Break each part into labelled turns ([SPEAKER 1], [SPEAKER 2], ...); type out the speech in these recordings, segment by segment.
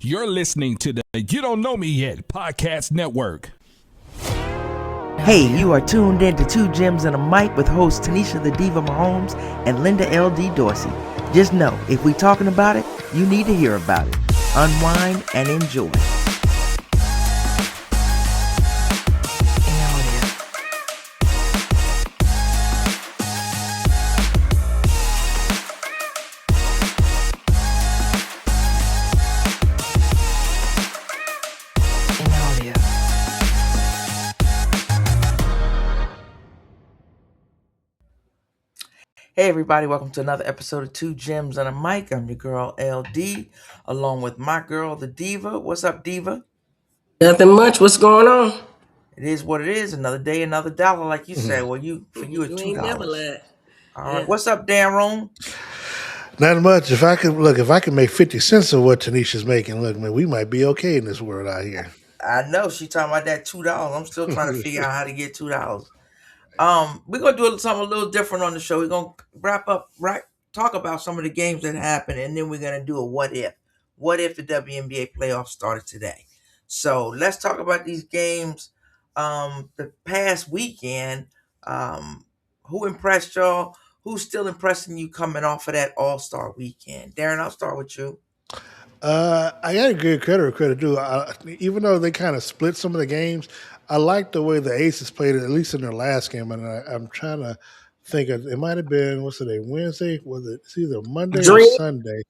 [SPEAKER 1] You're listening to the You Don't Know Me Yet Podcast Network.
[SPEAKER 2] Hey, you are tuned in to Two Gems and a Mic with hosts Tanisha the Diva Mahomes and Linda L.D. Dorsey. Just know, if we talking about it, you need to hear about it. Unwind and enjoy. Hey everybody, welcome to another episode of Two Gems and a Mic. I'm your girl LD, along with my girl, the Diva. What's up, Diva?
[SPEAKER 3] Nothing much. What's going on?
[SPEAKER 2] It is what it is. Another day, another dollar, like you said. Well, for you, it's $2.
[SPEAKER 3] You ain't never lied.
[SPEAKER 2] All right. What's up, Dan Roan?
[SPEAKER 4] Not much. If I could make 50 cents of what Tanisha's making, look, man, we might be okay in this world out here.
[SPEAKER 2] I know she talking about that $2. I'm still trying to figure out how to get $2. We're gonna do something a little different on the show. We're gonna talk about some of the games that happened, and then we're gonna do a what if. What if the WNBA playoffs started today? So let's talk about these games. The past weekend, who impressed y'all? Who's still impressing you coming off of that All-Star weekend? Darren, I'll start with you.
[SPEAKER 4] I got to give credit too. Even though they kind of split some of the games, I like the way the Aces played it, at least in their last game. And I'm trying to think of, it might have been, what's today, Wednesday? Was it? It's either Monday or Sunday.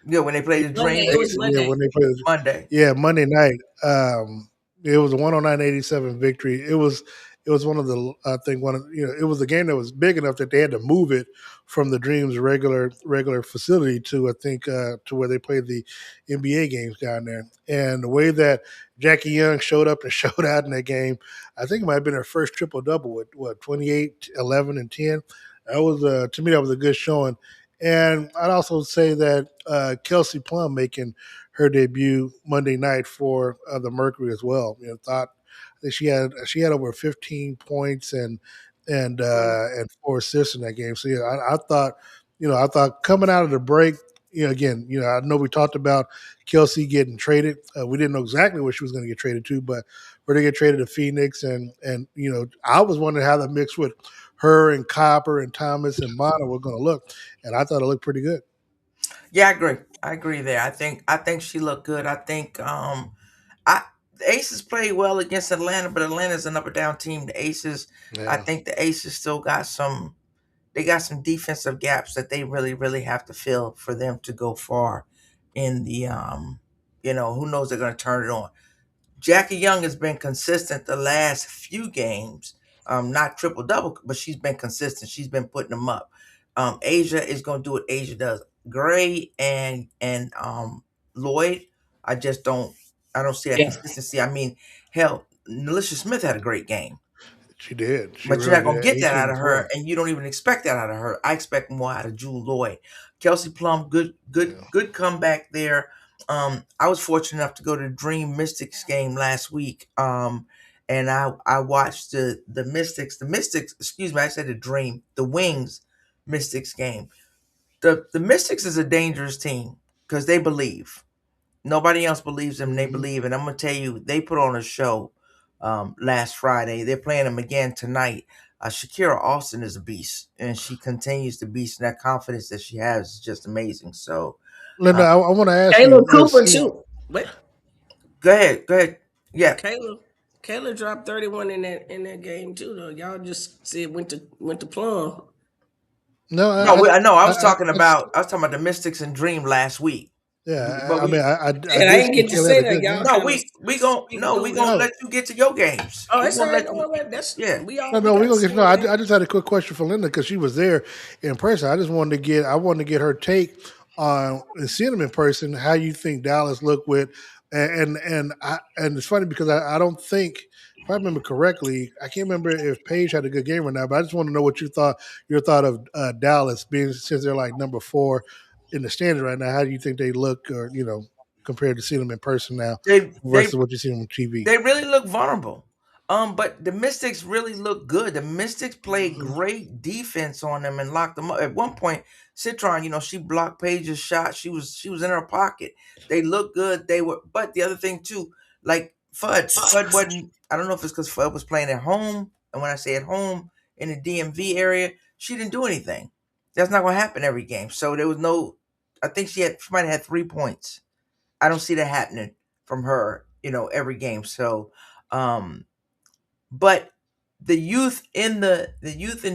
[SPEAKER 2] Yeah, when they played the Dream.
[SPEAKER 3] It was Monday.
[SPEAKER 4] Yeah, when they played
[SPEAKER 2] Monday.
[SPEAKER 4] Yeah, Monday night. It was a 109-87 victory. It was one of the, I think it was a game that was big enough that they had to move it from the Dream's regular facility to, I think, to where they played the NBA games down there. And the way that Jackie Young showed up and showed out in that game, I think it might have been her first triple-double with 28, 11, and 10. That was, to me, that was a good showing. And I'd also say that Kelsey Plum making her debut Monday night for the Mercury as well. I think she had over 15 points and 4 assists in that game. So yeah, I thought coming out of the break, again, I know we talked about Kelsey getting traded. We didn't know exactly where she was going to get traded to, but we're going to get traded to Phoenix, and I was wondering how the mix with her and Copper and Thomas and Mata were going to look, and I thought it looked pretty good.
[SPEAKER 2] Yeah, I agree there. I think she looked good. I think the Aces played well against Atlanta, but Atlanta's an up and down team. The Aces, yeah. I think the Aces still got some defensive gaps that they really, really have to fill for them to go far in the who knows, they're gonna turn it on. Jackie Young has been consistent the last few games. Not triple double, but she's been consistent. She's been putting them up. Asia is gonna do what Asia does. Gray and Lloyd, I don't see that consistency. I mean, hell, Nelisha Smith had a great game.
[SPEAKER 4] She did.
[SPEAKER 2] But you're not going to get that out of her, and you don't even expect that out of her. I expect more out of Jewel Lloyd. Kelsey Plum, good comeback there. I was fortunate enough to go to the Dream Mystics game last week, and I watched the Mystics, I said the Dream, the Wings Mystics game. The Mystics is a dangerous team because they believe. Nobody else believes them. They believe, and I'm gonna tell you, they put on a show last Friday. They're playing them again tonight. Shakira Austin is a beast, and she continues to beast. And that confidence that she has is just amazing. So,
[SPEAKER 4] Linda, I want to ask
[SPEAKER 3] Kayla
[SPEAKER 4] you.
[SPEAKER 3] Cooper too. What?
[SPEAKER 2] Go ahead. Yeah,
[SPEAKER 3] Kayla dropped 31 in that game too. Though y'all just said went to Plum.
[SPEAKER 2] I was talking about the Mystics and Dream last week.
[SPEAKER 4] Yeah,
[SPEAKER 3] I didn't get to say that, y'all.
[SPEAKER 2] No, we gonna let you get to your games.
[SPEAKER 3] Oh, that's all right.
[SPEAKER 4] I just had a quick question for Linda because she was there in person. I wanted to get her take on seeing them in person. How you think Dallas looked with, and it's funny because I don't think, if I remember correctly, I can't remember if Paige had a good game or not. But I just want to know what your thought of Dallas being, since they're like number 4 in the standard right now. How do you think they look, or compared to seeing them in person now versus what you see on TV?
[SPEAKER 2] They really look vulnerable. But the Mystics really look good. The Mystics played
[SPEAKER 3] Mhm.
[SPEAKER 2] great defense on them and locked them up. At one point, Citron, she blocked Paige's shot. She was in her pocket. They looked good. They were, but the other thing too, like Fudd wasn't. I don't know if it's because Fudd was playing at home, and when I say at home in the DMV area, she didn't do anything. That's not going to happen every game. So there was no. I think she might have had 3 points. I don't see that happening from her, every game. So, but the youth in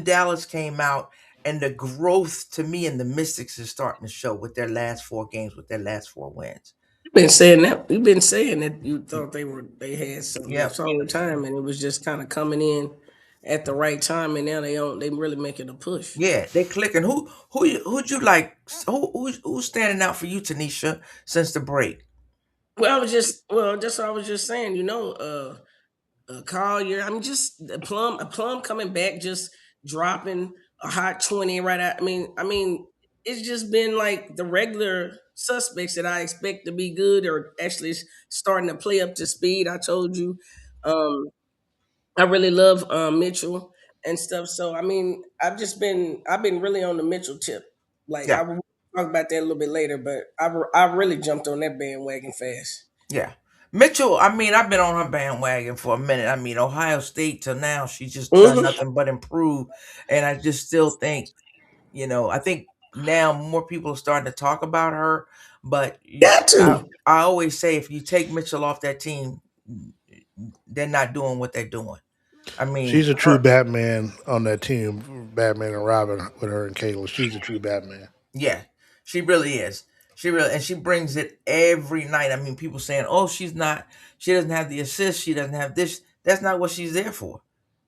[SPEAKER 2] Dallas came out, and the growth to me in the Mystics is starting to show with their last 4 games, with their last 4 wins.
[SPEAKER 3] You've been saying that. You've been saying that you thought they had something
[SPEAKER 2] Yep.
[SPEAKER 3] this whole time, and it was just kind of coming in at the right time, and now they really making a push.
[SPEAKER 2] Yeah, they clicking. Who'd you like? Who's standing out for you, Tanisha, since the break?
[SPEAKER 3] That's what I was just saying. Collier. I mean, just a plum coming back, just dropping a hot 20 right out. I mean, it's just been like the regular suspects that I expect to be good or actually starting to play up to speed. I told you, um, I really love Mitchell and stuff. So I mean, I've been really on the Mitchell tip. Like I
[SPEAKER 2] Yeah,
[SPEAKER 3] will talk about that a little bit later, but I really jumped on that bandwagon fast.
[SPEAKER 2] yeah. Mitchell, I mean, I've been on her bandwagon for a minute. I mean, Ohio State till now, she's just done
[SPEAKER 3] Hmm.
[SPEAKER 2] nothing but improve. And I just still think, I think now more people are starting to talk about her. But
[SPEAKER 3] Got
[SPEAKER 2] I,
[SPEAKER 3] to.
[SPEAKER 2] I always say if you take Mitchell off that team, they're not doing what they're doing. I mean,
[SPEAKER 4] She's a true Batman on that team, Batman and Robin with her and Kayla. She's a true Batman.
[SPEAKER 2] yeah, she really is. And she brings it every night. I mean, people saying, "Oh, she doesn't have the assist, she doesn't have this." That's not what she's there for.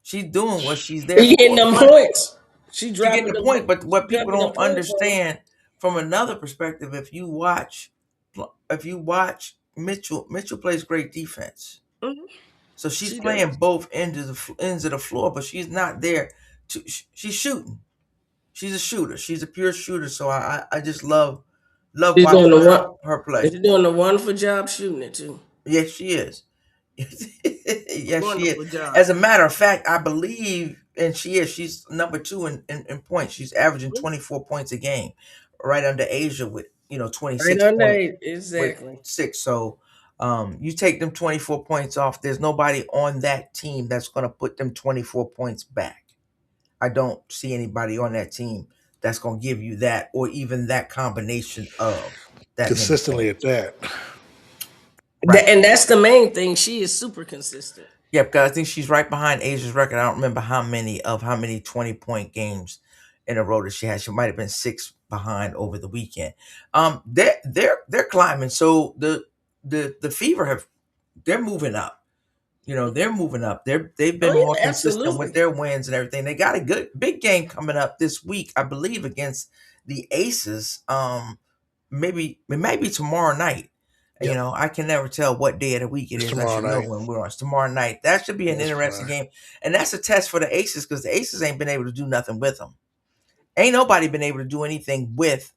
[SPEAKER 2] She's doing what she's there
[SPEAKER 3] She getting
[SPEAKER 2] for.
[SPEAKER 3] them points. She
[SPEAKER 2] She getting
[SPEAKER 3] dropping
[SPEAKER 2] the
[SPEAKER 3] them.
[SPEAKER 2] point, but
[SPEAKER 3] She
[SPEAKER 2] what people
[SPEAKER 3] dropping them
[SPEAKER 2] don't
[SPEAKER 3] points on them.
[SPEAKER 2] understand from another perspective, if you watch Mitchell plays great defense.
[SPEAKER 3] Mhm.
[SPEAKER 2] So she's
[SPEAKER 3] She does.
[SPEAKER 2] playing both ends of the floor, but she's not there to. She's shooting. She's a shooter. She's a pure shooter. So I just love
[SPEAKER 3] She's doing
[SPEAKER 2] watching
[SPEAKER 3] the
[SPEAKER 2] her
[SPEAKER 3] one.
[SPEAKER 2] her
[SPEAKER 3] And
[SPEAKER 2] play.
[SPEAKER 3] she's doing a wonderful job shooting it too.
[SPEAKER 2] Yes, she is. Yes, she is.
[SPEAKER 3] Wonderful job.
[SPEAKER 2] As a matter of fact, I believe, and she is. She's number two in points. She's averaging 24 points a game, right under Asia with
[SPEAKER 3] Right
[SPEAKER 2] 26
[SPEAKER 3] under
[SPEAKER 2] points
[SPEAKER 3] it.
[SPEAKER 2] with
[SPEAKER 3] Exactly.
[SPEAKER 2] 6. So you take them 24 points off. There's nobody on that team that's going to put them 24 points back. I don't see anybody on that team that's going to give you that, or even that combination of that many
[SPEAKER 4] Consistently at
[SPEAKER 2] points.
[SPEAKER 4] that.
[SPEAKER 2] Right.
[SPEAKER 3] And that's the main thing. She is super consistent.
[SPEAKER 2] Yeah, because I think she's right behind Asia's record. I don't remember how many 20-point games in a row that she had. She might have been 6 behind over the weekend. They're climbing. So the Fever they're moving up. They're moving up. They've
[SPEAKER 3] Oh
[SPEAKER 2] been more
[SPEAKER 3] yeah,
[SPEAKER 2] consistent with
[SPEAKER 3] absolutely.
[SPEAKER 2] their wins and everything. They got a good big game coming up this week, I believe, against the Aces. Maybe it might be tomorrow night.
[SPEAKER 4] Yep.
[SPEAKER 2] I can never tell what day of the week it
[SPEAKER 4] It's
[SPEAKER 2] is. I
[SPEAKER 4] tomorrow
[SPEAKER 2] should know
[SPEAKER 4] night.
[SPEAKER 2] when we're on. It's tomorrow night. That should be
[SPEAKER 4] Yeah,
[SPEAKER 2] an
[SPEAKER 4] it's tomorrow
[SPEAKER 2] interesting
[SPEAKER 4] night.
[SPEAKER 2] game, and that's a test for the Aces because the Aces ain't been able to do nothing with them. Ain't nobody been able to do anything with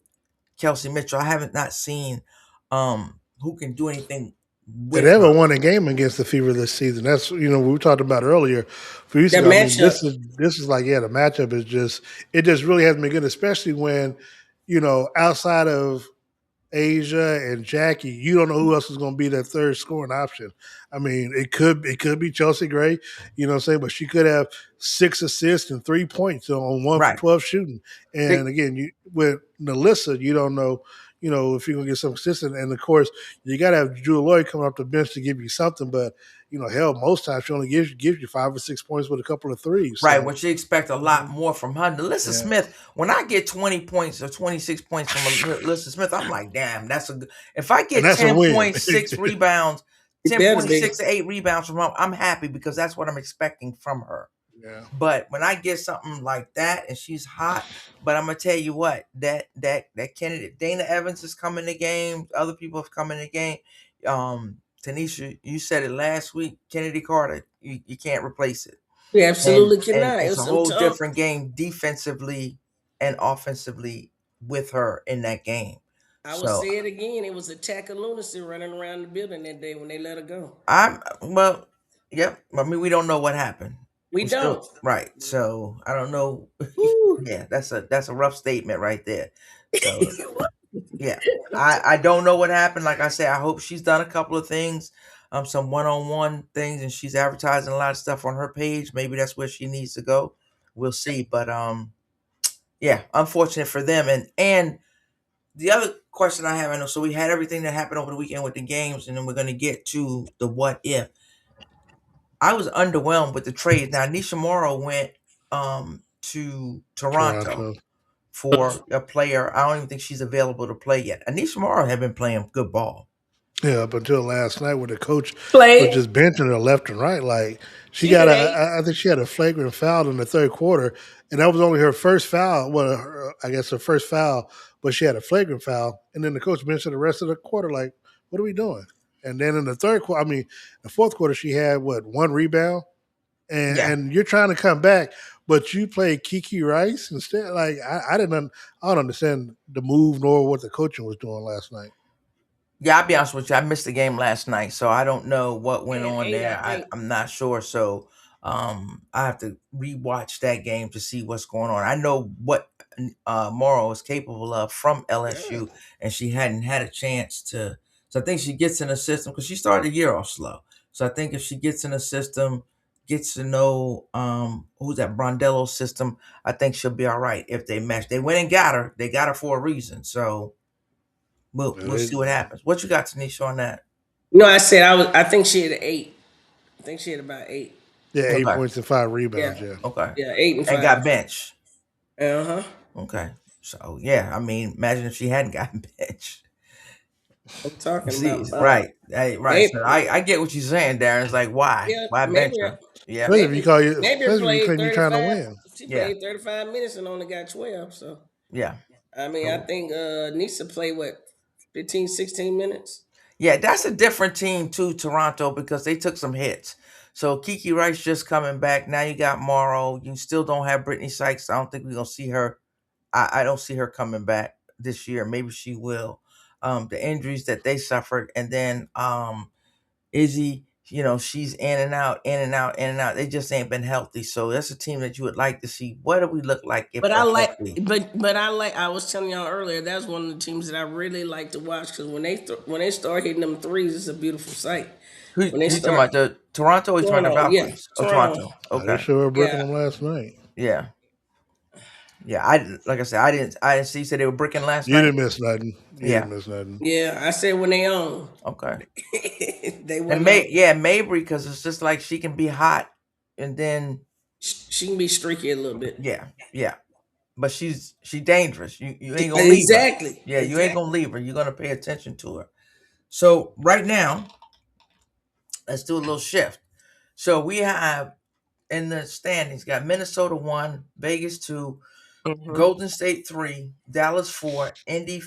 [SPEAKER 2] Kelsey Mitchell. I haven't not seen who can do anything
[SPEAKER 4] They
[SPEAKER 2] with her.
[SPEAKER 4] haven't won a game against the Fever this season. That's we talked about earlier. For
[SPEAKER 3] That
[SPEAKER 4] UCF, I mean,
[SPEAKER 3] matchup.
[SPEAKER 4] this is like the matchup is just really hasn't been good, especially when outside of Asia and Jackie, you don't know who else is going to be that third scoring option. I mean, it could be Chelsea Gray, what I'm saying, but she could have 6 assists and 3 points on 1 for 12 shooting.
[SPEAKER 2] They,
[SPEAKER 4] And again, with Nalissa, you don't know, if you're going to get some consistent. And of course, you got to have Drew Lloyd coming off the bench to give you something. But hell, most times she only gives you 5 or 6 points with a couple of threes.
[SPEAKER 2] Right,
[SPEAKER 4] So
[SPEAKER 2] what you expect a lot more from her. Alyssa
[SPEAKER 4] yeah,
[SPEAKER 2] Smith, when I get 20 points or 26 points from Alyssa Smith, I'm like, damn, that's a good. If I
[SPEAKER 4] and
[SPEAKER 2] get
[SPEAKER 4] that's a win.
[SPEAKER 2] 10.6 rebounds,
[SPEAKER 3] It better be.
[SPEAKER 2] 10.6 to 8 rebounds from her, I'm happy because that's what I'm expecting from her.
[SPEAKER 4] Yeah.
[SPEAKER 2] But when I get something like that and she's hot, but I'm gonna tell you what, that Kennedy Dana Evans is coming to game. Other people have come in the game. Tanisha, you said it last week. Kennedy Carter, you can't replace it.
[SPEAKER 3] We
[SPEAKER 2] and
[SPEAKER 3] absolutely
[SPEAKER 2] and
[SPEAKER 3] cannot. It
[SPEAKER 2] it's
[SPEAKER 3] was
[SPEAKER 2] a
[SPEAKER 3] some
[SPEAKER 2] whole
[SPEAKER 3] tough.
[SPEAKER 2] different game defensively and offensively with her in that game.
[SPEAKER 3] I will
[SPEAKER 2] So
[SPEAKER 3] say it again. It was a attack of lunacy running around the building that day when they let her go.
[SPEAKER 2] I'm well. Yep. I mean, we don't know what happened.
[SPEAKER 3] We
[SPEAKER 2] We still
[SPEAKER 3] don't.
[SPEAKER 2] right. So I don't know.
[SPEAKER 3] Woo.
[SPEAKER 2] Yeah, that's a rough statement right there. So yeah, I don't know what happened. Like I said, I hope she's done a couple of things, some one-on-one things, and she's advertising a lot of stuff on her page. Maybe that's where she needs to go. We'll see. But yeah, unfortunate for them. And the other question I have, I know. So we had everything that happened over the weekend with the games, and then we're gonna get to the what if. I was underwhelmed with the trade. Now Nisha Morrow went to Toronto
[SPEAKER 4] Toronto.
[SPEAKER 2] for a player. I don't even think she's available to play yet. Anisha Morrow had been playing good ball.
[SPEAKER 4] Yeah, up until last night when the coach was
[SPEAKER 3] Play.
[SPEAKER 4] just benching her left and right. Like she
[SPEAKER 3] She
[SPEAKER 4] got
[SPEAKER 3] hit
[SPEAKER 4] a,
[SPEAKER 3] eight.
[SPEAKER 4] I think she had a flagrant foul in the third quarter, and that was only her first foul. Well, I guess her first foul, but she had a flagrant foul, and then the coach benched her the rest of the quarter. Like, what are we doing? And then in the third quarter, I mean, the fourth quarter, she had what, one rebound, and
[SPEAKER 2] Yeah.
[SPEAKER 4] and you're trying to come back, but you play Kiki Rice instead. Like I don't understand the move nor what the coaching was doing last night.
[SPEAKER 2] Yeah, I'll be honest with you. I missed the game last night, so I don't know what went
[SPEAKER 3] And
[SPEAKER 2] on
[SPEAKER 3] eight, I
[SPEAKER 2] there.
[SPEAKER 3] think.
[SPEAKER 2] I'm not sure. So I have to rewatch that game to see what's going on. I know what Morrow is capable of from
[SPEAKER 3] Yeah.
[SPEAKER 2] LSU, and she hadn't had a chance to. So I think she gets in the system because she started the year off slow. So I think if she gets in the system, gets to know who's that Brondello system, I think she'll be all right if they match. They went and got her. They got her for a reason. So we'll
[SPEAKER 4] Yeah,
[SPEAKER 2] see what happens. What you got, Tanisha, on that?
[SPEAKER 3] No, I said I was. I think she had eight. I think she had about eight.
[SPEAKER 4] yeah, eight
[SPEAKER 2] Okay,
[SPEAKER 4] points and five
[SPEAKER 3] Yeah.
[SPEAKER 4] rebounds. Yeah.
[SPEAKER 2] okay,
[SPEAKER 3] Yeah, 8 and
[SPEAKER 2] and
[SPEAKER 3] 5.
[SPEAKER 2] got benched.
[SPEAKER 3] Uh huh.
[SPEAKER 2] Okay, so yeah, I mean, imagine if she hadn't gotten benched.
[SPEAKER 3] I'm talking
[SPEAKER 2] See,
[SPEAKER 3] about
[SPEAKER 2] right, hey, right. So
[SPEAKER 3] Mabry.
[SPEAKER 2] I get what you're saying, Darren. It's like
[SPEAKER 3] Yeah,
[SPEAKER 2] why bench
[SPEAKER 3] Mabry.
[SPEAKER 2] her? Yeah,
[SPEAKER 3] Mabry
[SPEAKER 4] Especially if you
[SPEAKER 3] played
[SPEAKER 4] claim you're trying to
[SPEAKER 3] 35.
[SPEAKER 4] win.
[SPEAKER 3] She
[SPEAKER 2] yeah,
[SPEAKER 3] played 35 minutes and only got 12. So
[SPEAKER 2] yeah.
[SPEAKER 3] I mean, I
[SPEAKER 2] So
[SPEAKER 3] think Nisa played what 15, 16 minutes.
[SPEAKER 2] yeah, that's a different team too, Toronto, because they took some hits. So Kiki Rice just coming back. Now you got Morrow. You still don't have Brittany Sykes. I don't think we're gonna see her. I don't see her coming back this year. Maybe she will. The injuries that they suffered, and then Izzy, she's in and out, in and out, in and out. They just ain't been healthy. So that's a team that you would like to see. What do we look like if
[SPEAKER 3] But I
[SPEAKER 2] they're
[SPEAKER 3] like,
[SPEAKER 2] healthy?
[SPEAKER 3] but I like. I was telling y'all earlier. That's one of the teams that I really like to watch because when they start hitting them threes, it's a beautiful sight.
[SPEAKER 2] Who
[SPEAKER 3] When they
[SPEAKER 2] you talking
[SPEAKER 3] start
[SPEAKER 2] about? The Toronto? Or you talking about the
[SPEAKER 3] Toronto, yeah,
[SPEAKER 2] Valkyries? Oh,
[SPEAKER 3] Toronto,
[SPEAKER 2] Toronto.
[SPEAKER 4] They
[SPEAKER 2] Okay.
[SPEAKER 4] sure were bricking
[SPEAKER 3] yeah,
[SPEAKER 4] them last night.
[SPEAKER 2] Yeah. Yeah. Like I said, I didn't see. You said they were bricking last
[SPEAKER 4] You
[SPEAKER 2] night.
[SPEAKER 4] didn't miss nothing. You
[SPEAKER 2] Yeah.
[SPEAKER 4] didn't miss nothing.
[SPEAKER 3] yeah. I said when they own,
[SPEAKER 2] Okay.
[SPEAKER 3] they
[SPEAKER 2] And
[SPEAKER 3] went on.
[SPEAKER 2] Mabry, because it's just like she can be hot, and then
[SPEAKER 3] She can be streaky a little bit.
[SPEAKER 2] yeah, yeah. But she dangerous. You ain't gonna leave her.
[SPEAKER 3] Exactly,
[SPEAKER 2] Yeah, you ain't gonna
[SPEAKER 3] exactly.
[SPEAKER 2] leave her. You're gonna pay attention to her. So right now, let's do a little shift. So we have in the standings got Minnesota 1, Vegas 2,
[SPEAKER 3] Hmm.
[SPEAKER 2] Golden State 3, Dallas 4, Indy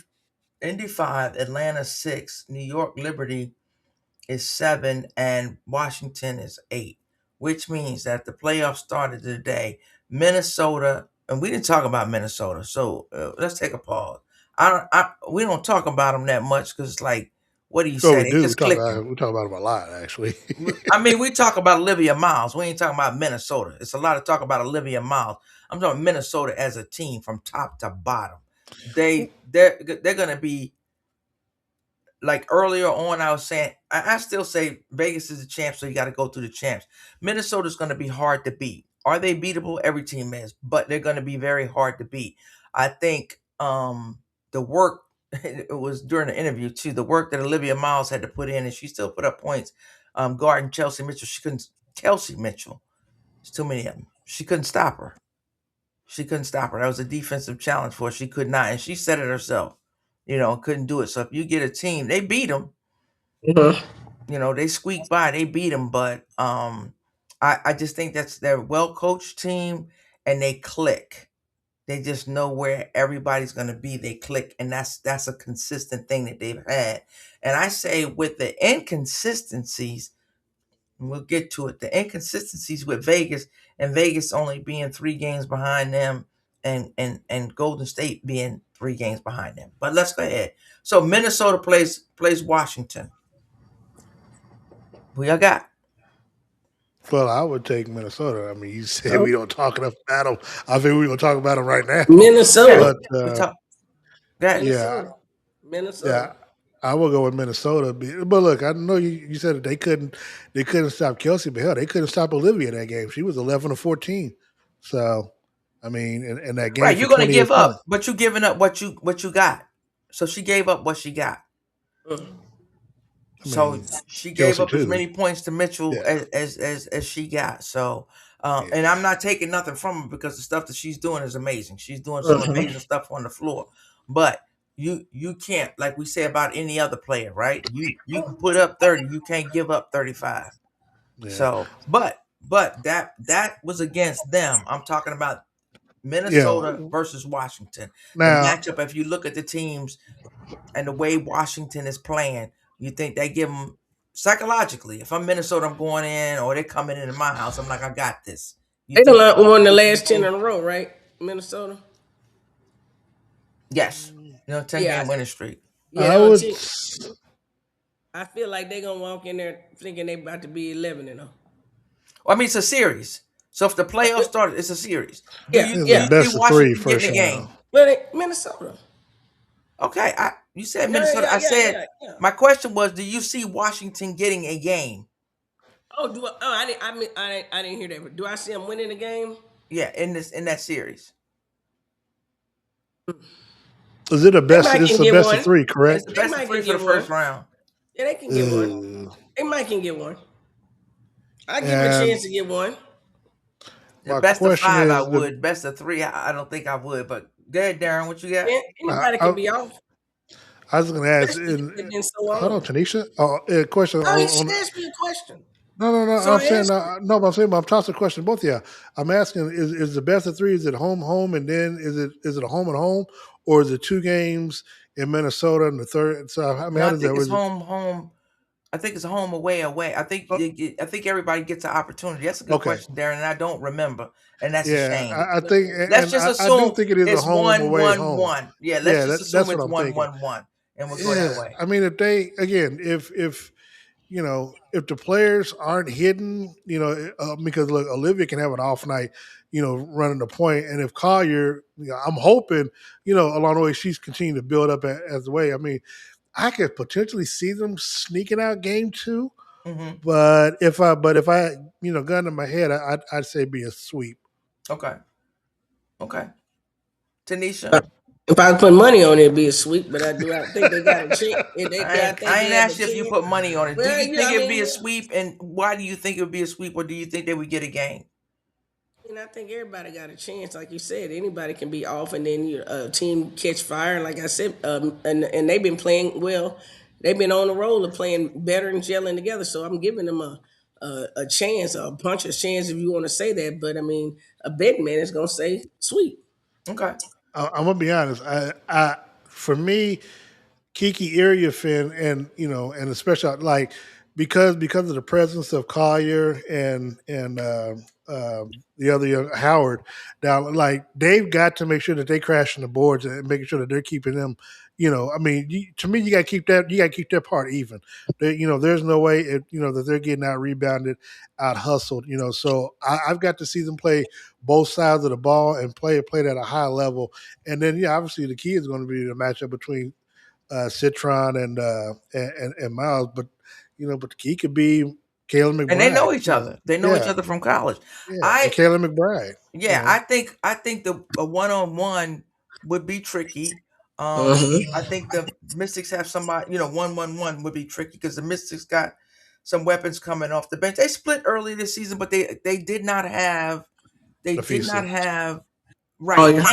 [SPEAKER 2] 5, Atlanta 6, New York Liberty is 7, and Washington is 8, which means that the playoffs started today. Minnesota, and we didn't talk about Minnesota, so let's take a pause. We don't talk about them that much because it's like, what do you
[SPEAKER 4] Well,
[SPEAKER 2] say?
[SPEAKER 4] we
[SPEAKER 2] They
[SPEAKER 4] do.
[SPEAKER 2] just clicking.
[SPEAKER 4] We talk about them a lot, actually.
[SPEAKER 2] I mean, we talk about Olivia Miles. We ain't talking about Minnesota. It's a lot of talk about Olivia Miles. I'm talking Minnesota as a team from top to bottom. They're gonna be like earlier on. I was saying I still say Vegas is the champ, so you got to go through the champs. Minnesota's gonna be hard to beat. Are they beatable? Every team is, but they're gonna be very hard to beat. I think the work it was during the interview too. The work that Olivia Miles had to put in, and she still put up points. Guarding Chelsea Mitchell, she couldn't. Kelsey Mitchell, there's too many of them. She couldn't stop her. She couldn't stop her. That was a defensive challenge for her. She could not, and she said it herself. Couldn't do it. So if you get a team, they beat them.
[SPEAKER 3] Hmm.
[SPEAKER 2] They squeak by. They beat them, but I just think they're a well coached team, and they click. They just know where everybody's going to be. They click, and that's a consistent thing that they've had. And I say with the inconsistencies, and we'll get to it. The inconsistencies with Vegas, and Vegas only being 3 games behind them, and Golden State being 3 games behind them. But let's go ahead. So Minnesota plays Washington. Who y'all got?
[SPEAKER 4] Well, I would take Minnesota. I mean, you said
[SPEAKER 3] Oh,
[SPEAKER 4] we don't talk enough about them. I think we're gonna talk about them right now.
[SPEAKER 2] Yeah,
[SPEAKER 3] Minnesota.
[SPEAKER 4] But
[SPEAKER 2] we talk that.
[SPEAKER 4] yeah,
[SPEAKER 3] Minnesota. Minnesota.
[SPEAKER 4] yeah, I will go with Minnesota. But look, I know you said that they couldn't stop Kelsey, but hell, they couldn't stop Olivia that game. She was 11 of 14. So, I mean, in that game
[SPEAKER 2] Right,
[SPEAKER 4] for
[SPEAKER 2] you're gonna
[SPEAKER 4] 28
[SPEAKER 2] give up,
[SPEAKER 4] points.
[SPEAKER 2] but you giving up what you got. So she gave up what she got.
[SPEAKER 3] Mm.
[SPEAKER 4] I
[SPEAKER 2] So
[SPEAKER 4] mean,
[SPEAKER 2] she gave
[SPEAKER 4] Kelsey
[SPEAKER 2] up as
[SPEAKER 4] too.
[SPEAKER 2] many points to Mitchell
[SPEAKER 4] Yeah,
[SPEAKER 2] as she got. So,
[SPEAKER 4] yeah,
[SPEAKER 2] and I'm not taking nothing from her because the stuff that she's doing is amazing. She's doing some
[SPEAKER 3] Uh-huh.
[SPEAKER 2] amazing stuff on the floor. But you can't, like we say about any other player, right? You can put up 30, you can't give up 35.
[SPEAKER 4] yeah,
[SPEAKER 2] So, but that was against them. I'm talking about
[SPEAKER 4] yeah.
[SPEAKER 2] Minnesota versus Washington. The
[SPEAKER 4] Now,
[SPEAKER 2] matchup, if you look at the teams and the way Washington is playing, you think they give them psychologically. If I'm Minnesota, I'm going in, or they're coming into my house. I'm like, I got this. You
[SPEAKER 3] They
[SPEAKER 2] think?
[SPEAKER 3] done won the last 10 in a row, right? Minnesota.
[SPEAKER 2] Yes, 10
[SPEAKER 3] Yeah.
[SPEAKER 2] game winning streak.
[SPEAKER 3] Yeah,
[SPEAKER 4] I
[SPEAKER 3] they on
[SPEAKER 4] would.
[SPEAKER 3] 10. I feel like they're gonna walk in there thinking they about to be 11 and 0.
[SPEAKER 2] Well, I mean, it's a series. So if the playoffs start, it's a series.
[SPEAKER 3] Yeah,
[SPEAKER 4] It's
[SPEAKER 2] Do
[SPEAKER 4] the
[SPEAKER 2] you
[SPEAKER 3] yeah.
[SPEAKER 2] see
[SPEAKER 4] best of three
[SPEAKER 2] Washington getting
[SPEAKER 4] first
[SPEAKER 2] a game?
[SPEAKER 4] round.
[SPEAKER 3] But Minnesota.
[SPEAKER 2] Okay, you said
[SPEAKER 3] Yeah,
[SPEAKER 2] Minnesota.
[SPEAKER 3] yeah,
[SPEAKER 2] I
[SPEAKER 3] yeah,
[SPEAKER 2] said
[SPEAKER 3] yeah, yeah.
[SPEAKER 2] my question was, do you see Washington getting a game?
[SPEAKER 3] Oh, do I? Oh, I didn't. I didn't hear that. Do I see them winning the game?
[SPEAKER 2] Yeah, in that series,
[SPEAKER 4] Is it a
[SPEAKER 3] They
[SPEAKER 4] best?
[SPEAKER 3] might
[SPEAKER 4] It's
[SPEAKER 3] can
[SPEAKER 4] a
[SPEAKER 3] get
[SPEAKER 4] best of
[SPEAKER 3] one.
[SPEAKER 4] three,
[SPEAKER 2] it's
[SPEAKER 4] correct?
[SPEAKER 2] the
[SPEAKER 3] They
[SPEAKER 2] best of
[SPEAKER 3] might
[SPEAKER 2] three
[SPEAKER 3] can
[SPEAKER 2] for the
[SPEAKER 3] get one.
[SPEAKER 2] first round.
[SPEAKER 3] Yeah, they can get one.
[SPEAKER 4] Uh,
[SPEAKER 3] They might can get one. I give them a
[SPEAKER 4] and
[SPEAKER 3] chance to get one.
[SPEAKER 2] The
[SPEAKER 4] my
[SPEAKER 2] best of
[SPEAKER 4] question
[SPEAKER 2] five, I
[SPEAKER 4] is
[SPEAKER 2] would. Best of three, I don't think I would. But go ahead, Darren. What you got?
[SPEAKER 3] Yeah,
[SPEAKER 4] I,
[SPEAKER 3] anybody
[SPEAKER 4] I,
[SPEAKER 3] can be off,
[SPEAKER 4] I was going to ask.
[SPEAKER 3] especially if it's been so
[SPEAKER 4] Hold on,
[SPEAKER 3] long.
[SPEAKER 4] Tanisha. Oh, question
[SPEAKER 3] Oh, you
[SPEAKER 4] on.
[SPEAKER 3] should ask me a question.
[SPEAKER 4] No, no, no.
[SPEAKER 3] So
[SPEAKER 4] I'm
[SPEAKER 3] I
[SPEAKER 4] saying
[SPEAKER 3] asked you.
[SPEAKER 4] no. But I'm saying I'm tossing a question to both of you. I'm asking: is the best of three? Is it home, home, and then is it a home and home, or is it two games in Minnesota and the third? So I mean,
[SPEAKER 2] No,
[SPEAKER 4] how
[SPEAKER 2] I
[SPEAKER 4] does that?
[SPEAKER 2] think it's
[SPEAKER 4] Was it?
[SPEAKER 2] home. I think it's home, away, away.
[SPEAKER 4] Oh,
[SPEAKER 2] I think everybody gets an opportunity. That's a good
[SPEAKER 4] okay.
[SPEAKER 2] question, Darren, and I don't remember, and that's a
[SPEAKER 4] Yeah,
[SPEAKER 2] shame.
[SPEAKER 4] I think,
[SPEAKER 2] Let's
[SPEAKER 4] and
[SPEAKER 2] just
[SPEAKER 4] I do
[SPEAKER 2] assume
[SPEAKER 4] think it is a
[SPEAKER 2] it's
[SPEAKER 4] home,
[SPEAKER 2] one,
[SPEAKER 4] away,
[SPEAKER 2] one,
[SPEAKER 4] home.
[SPEAKER 2] one. Yeah, let's
[SPEAKER 4] Yeah,
[SPEAKER 2] just assume
[SPEAKER 4] that's what
[SPEAKER 2] it's
[SPEAKER 4] I'm
[SPEAKER 2] one,
[SPEAKER 4] thinking.
[SPEAKER 2] one, one, and we'll go
[SPEAKER 4] Yeah,
[SPEAKER 2] that way.
[SPEAKER 4] I mean, if they again, if if the players aren't hidden, because look, Olivia can have an off night, running the point, and if Collier, I'm hoping, along the way she's continuing to build up as the way. I mean, I could potentially see them sneaking out game two,
[SPEAKER 2] Hmm.
[SPEAKER 4] but if I gun to my head, I'd say be a sweep.
[SPEAKER 2] Okay, okay. Tanisha,
[SPEAKER 3] Uh, If I put money on it, it'd be a sweep. But I think they got a chance. Do I think
[SPEAKER 2] I
[SPEAKER 3] they
[SPEAKER 2] ain't
[SPEAKER 3] have a
[SPEAKER 2] asked you if you
[SPEAKER 3] chance?
[SPEAKER 2] put money on it. Do
[SPEAKER 3] Well,
[SPEAKER 2] you
[SPEAKER 3] yeah,
[SPEAKER 2] think
[SPEAKER 3] I
[SPEAKER 2] it'd
[SPEAKER 3] mean,
[SPEAKER 2] be a
[SPEAKER 3] yeah.
[SPEAKER 2] sweep, and why do you think it would be a sweep, or do you think they would get a game?
[SPEAKER 3] And I think everybody got a chance, like you said. Anybody can be off, and then your team catch fire. And like I said, and they've been playing well. They've been on the roll of playing better and gelling together. So I'm giving them a chance, a puncher's chance, if you want to say that. But I mean, a betting man is gonna say sweet.
[SPEAKER 2] Okay.
[SPEAKER 4] I'm gonna be honest. For me, Kiki Iriafen and especially like because of the presence of Collier and the other young Howard down, like they've got to make sure that they crashing the boards and making sure that they're keeping them. I mean, to me, you got to keep that. You got to keep that part even. There's no way that they're getting out rebounded, out hustled. So I've got to see them play both sides of the ball and play it at a high level. And then, yeah, obviously the key is going to be the matchup between Citron and Miles, but the key could be Kayla
[SPEAKER 2] And they know
[SPEAKER 4] McBride.
[SPEAKER 2] each other. They know each
[SPEAKER 4] Yeah,
[SPEAKER 2] other from college.
[SPEAKER 4] yeah, and
[SPEAKER 2] I
[SPEAKER 4] Kayla McBride.
[SPEAKER 2] Yeah, I think the a one on one would be tricky. I
[SPEAKER 3] Mm-hmm.
[SPEAKER 2] think the Mystics have somebody, 1-1-1 would be tricky because the Mystics got some weapons coming off the bench. They split early this season, but they did not have they did not
[SPEAKER 4] Nafisa.
[SPEAKER 2] have
[SPEAKER 3] Oh
[SPEAKER 2] right,
[SPEAKER 3] yeah,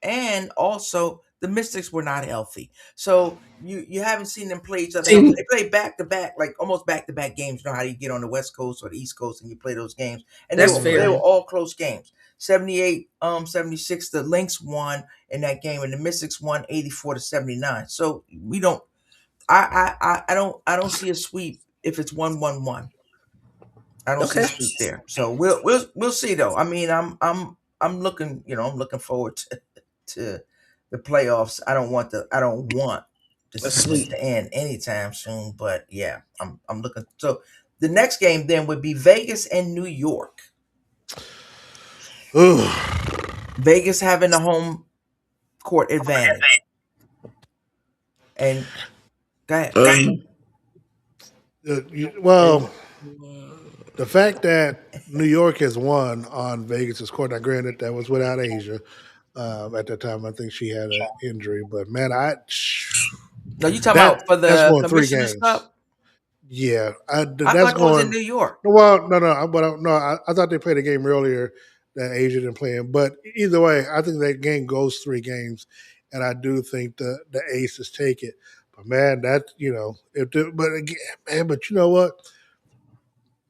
[SPEAKER 2] and also the Mystics were not healthy, so you haven't seen them play each other healthy.
[SPEAKER 3] see,
[SPEAKER 2] They play back to back, like almost back to back games. You know how you get on the West Coast or the East Coast and you play those games, and
[SPEAKER 3] that's
[SPEAKER 2] they
[SPEAKER 3] fair.
[SPEAKER 2] were all close games. 78, 76. The Lynx won in that game, and the Mystics won 84-79. So we don't. I don't see a sweep if it's 1-1-1. I don't see a
[SPEAKER 3] Okay,
[SPEAKER 2] sweep there. So we'll see though. I mean, I'm looking, I'm looking forward to the playoffs. I don't want the
[SPEAKER 3] a
[SPEAKER 2] season
[SPEAKER 3] sweep.
[SPEAKER 2] to end anytime soon. But yeah, I'm looking. So The next game then would be Vegas and New York.
[SPEAKER 4] Ooh.
[SPEAKER 2] Vegas having the home court advantage. And go ahead.
[SPEAKER 4] Well, the fact that New York has won on Vegas's court, now granted that was without Asia. At that time, I think she had an injury, but man,
[SPEAKER 2] No, you talking about for
[SPEAKER 4] that's
[SPEAKER 2] the
[SPEAKER 4] going 3
[SPEAKER 2] Commissioner's
[SPEAKER 4] games.
[SPEAKER 2] Cup?
[SPEAKER 4] Yeah,
[SPEAKER 2] I
[SPEAKER 4] that's
[SPEAKER 2] thought it was in
[SPEAKER 4] going.
[SPEAKER 2] New York.
[SPEAKER 4] Well, no. I thought they played a game earlier that Asia didn't play in. But either way, I think that game goes 3 games, and I do think the Aces take it. But man, that but again, man, but you know what?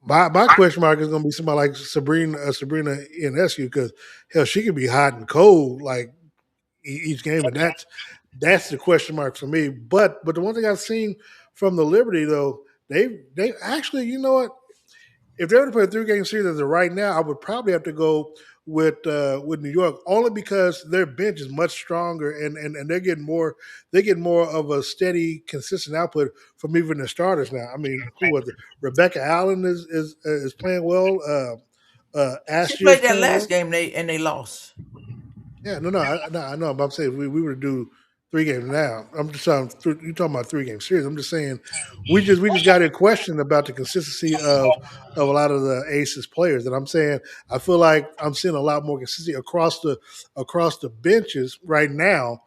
[SPEAKER 4] My question mark is going to be somebody like Sabrina Ionescu, because hell, she can be hot and cold like each game, and that's the question mark for me. But the one thing I've seen from the Liberty though, they actually, you know what? If they were to play a 3-game series as of right now, I would probably have to go with New York, only because their bench is much stronger, and they're getting more of a steady, consistent output from even the starters now. I mean, who was it? Rebecca Allen is playing well.
[SPEAKER 2] She
[SPEAKER 4] Ashley is
[SPEAKER 2] played that
[SPEAKER 4] playing
[SPEAKER 2] last
[SPEAKER 4] well.
[SPEAKER 2] game and they lost.
[SPEAKER 4] Yeah, I know. But I'm saying if we were to do 3 games now. I'm just you talking about 3-game series. I'm just saying we just got a question about the consistency of a lot of the Aces players, and I'm saying I feel like I'm seeing a lot more consistency across the benches right now.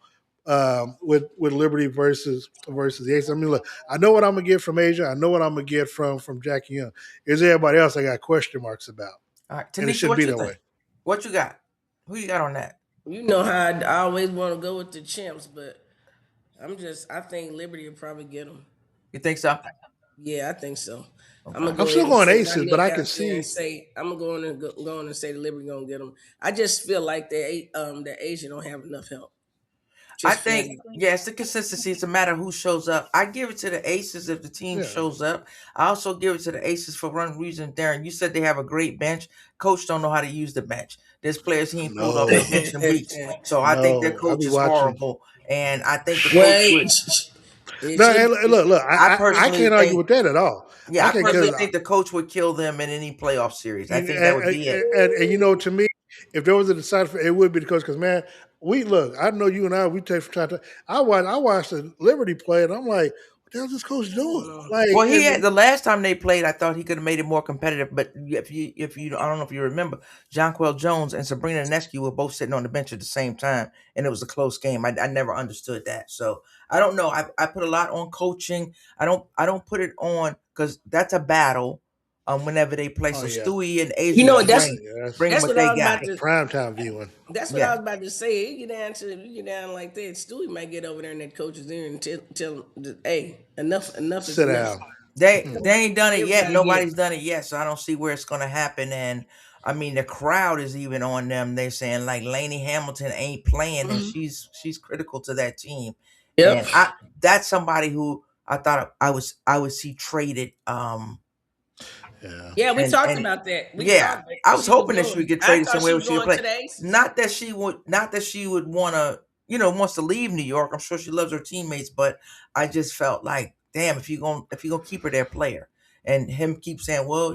[SPEAKER 4] With Liberty versus the Aces. I mean, look, I know what I'm gonna get from Asia. I know what I'm gonna get from Jackie Young. Is there everybody else I got question marks about?
[SPEAKER 2] All right,
[SPEAKER 4] And it
[SPEAKER 2] Tanisha,
[SPEAKER 4] should
[SPEAKER 2] what
[SPEAKER 4] be
[SPEAKER 2] you
[SPEAKER 4] that
[SPEAKER 2] think?
[SPEAKER 4] way.
[SPEAKER 2] What you got? Who you got on that?
[SPEAKER 3] You know how I always want to go with the champs, but I think Liberty will probably get them.
[SPEAKER 2] You think so?
[SPEAKER 3] Yeah, I think so. I'm
[SPEAKER 2] Okay.
[SPEAKER 3] gonna
[SPEAKER 4] I'm
[SPEAKER 3] go
[SPEAKER 4] still
[SPEAKER 3] ahead and
[SPEAKER 4] going
[SPEAKER 3] sit my
[SPEAKER 4] Aces, but
[SPEAKER 3] neck
[SPEAKER 4] I
[SPEAKER 3] out
[SPEAKER 4] can
[SPEAKER 3] there and
[SPEAKER 4] see.
[SPEAKER 3] say I'm gonna go on and say the Liberty gonna get them. I just feel like the Asia don't have enough help.
[SPEAKER 2] I
[SPEAKER 3] Just feel
[SPEAKER 2] think, yeah, it's the consistency. It's a matter of who shows up. I give it to the Aces if the team
[SPEAKER 4] Yeah.
[SPEAKER 2] shows up. I also give it to the Aces for one reason. Darren, you said they have a great bench. Coach don't know how to use the bench. There's players he ain't pulled off the bench in weeks. So I think their
[SPEAKER 4] No, I'll
[SPEAKER 2] coach
[SPEAKER 4] be
[SPEAKER 2] is
[SPEAKER 4] watching.
[SPEAKER 2] horrible. And I think the coach
[SPEAKER 3] Wait,
[SPEAKER 2] would,
[SPEAKER 3] it
[SPEAKER 4] No,
[SPEAKER 3] should.
[SPEAKER 4] and look.
[SPEAKER 2] I
[SPEAKER 4] I
[SPEAKER 2] personally
[SPEAKER 4] can't argue
[SPEAKER 2] think,
[SPEAKER 4] with that at all.
[SPEAKER 2] yeah,
[SPEAKER 4] I
[SPEAKER 2] I
[SPEAKER 4] can't
[SPEAKER 2] personally
[SPEAKER 4] because
[SPEAKER 2] think the coach would kill them in any playoff series. I
[SPEAKER 4] and,
[SPEAKER 2] think that would be it.
[SPEAKER 4] and you know, to me, if there was a decider, it would be the coach. Because man, we look. I know you and we take from time to time. I watched the Liberty play, and I'm like, what the hell is this coach doing? Like,
[SPEAKER 2] Well, he had
[SPEAKER 4] and
[SPEAKER 2] the last time they played. I thought he could have made it more competitive. But if you, I don't know if you remember, Jonquel Jones and Sabrina Ionescu were both sitting on the bench at the same time, and it was a close game. I never understood that. So I don't know. I put a lot on coaching. I don't put it on because that's a battle. Whenever they play,
[SPEAKER 4] oh
[SPEAKER 2] so
[SPEAKER 4] yeah,
[SPEAKER 2] Stewie and Asia
[SPEAKER 3] You know
[SPEAKER 2] gonna
[SPEAKER 3] what? That's
[SPEAKER 2] bring
[SPEAKER 3] that's
[SPEAKER 2] what
[SPEAKER 3] what I
[SPEAKER 2] they
[SPEAKER 3] was about
[SPEAKER 2] got.
[SPEAKER 4] that's
[SPEAKER 3] to.
[SPEAKER 4] prime time viewing.
[SPEAKER 3] That's what I
[SPEAKER 2] Yeah.
[SPEAKER 3] was about to say. You get down like that. Stewie might get over there and that coach is there and tell him, hey, enough is
[SPEAKER 4] Sit
[SPEAKER 3] enough.
[SPEAKER 4] down.
[SPEAKER 2] They ain't done it yet.
[SPEAKER 3] Everybody get.
[SPEAKER 2] Nobody's done it yet, so I don't see where it's gonna happen. And I mean, the crowd is even on them. They're saying like Lainey Hamilton ain't playing, and she's critical to that team.
[SPEAKER 3] Yep.
[SPEAKER 2] And that's somebody who I thought I would see traded.
[SPEAKER 4] Yeah.
[SPEAKER 3] Yeah, we talked
[SPEAKER 2] And
[SPEAKER 3] about that. We
[SPEAKER 2] yeah,
[SPEAKER 3] thought that
[SPEAKER 2] I was
[SPEAKER 3] she was
[SPEAKER 2] hoping that she would
[SPEAKER 3] going.
[SPEAKER 2] get
[SPEAKER 3] I
[SPEAKER 2] traded
[SPEAKER 3] thought
[SPEAKER 2] somewhere
[SPEAKER 3] she
[SPEAKER 2] where
[SPEAKER 3] was
[SPEAKER 2] she could
[SPEAKER 3] going
[SPEAKER 2] play.
[SPEAKER 3] to the Aces.
[SPEAKER 2] Not that she would want to, wants to leave New York. I'm sure she loves her teammates, but I just felt like, damn, if you gonna keep her there, player. And him keep saying, well,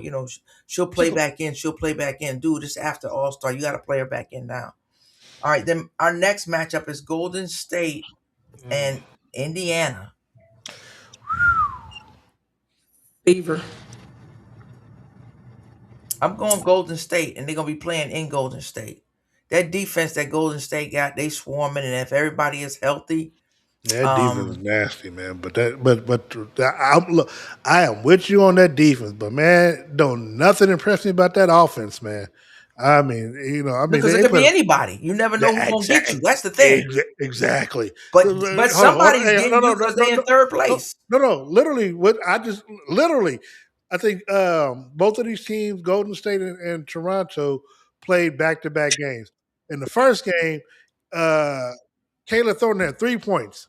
[SPEAKER 2] she'll play back in. She'll play back in. Dude, this after All Star. You got to play her back in now. All right, then our next matchup is Golden State and Indiana.
[SPEAKER 3] Fever.
[SPEAKER 2] I'm going Golden State, and they're gonna be playing in Golden State. That defense that Golden State got, they swarming, and if everybody is healthy,
[SPEAKER 4] That defense is nasty, man. Look, I am with you on that defense, but man, don't nothing impress me about that offense, man. I mean,
[SPEAKER 2] because it
[SPEAKER 4] they
[SPEAKER 2] could
[SPEAKER 4] put
[SPEAKER 2] be anybody. You never know who's gonna get you. That's the thing.
[SPEAKER 4] exactly.
[SPEAKER 2] But
[SPEAKER 4] Hold on.
[SPEAKER 2] somebody's
[SPEAKER 4] Hey,
[SPEAKER 2] getting you because they're in third place.
[SPEAKER 4] no. Literally, I think both of these teams, Golden State and Toronto, played back-to-back games. In the first game, Kayla Thornton had 3 points.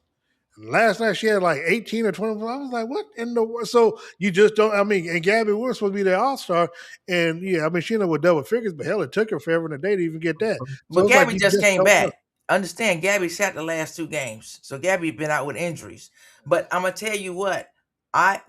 [SPEAKER 4] And last night she had like 18 or 20. I was like, what in the world? So you just don't, and Gabby was supposed to be the all-star. And yeah, she ended up with double figures, but hell, it took her forever and a day to even get that. So
[SPEAKER 2] But
[SPEAKER 4] it's like
[SPEAKER 2] Gabby
[SPEAKER 4] you
[SPEAKER 2] just
[SPEAKER 4] just
[SPEAKER 2] came
[SPEAKER 4] don't know.
[SPEAKER 2] back. Understand, Gabby sat the last 2 games, so Gabby been out with injuries. But I'm gonna tell you what,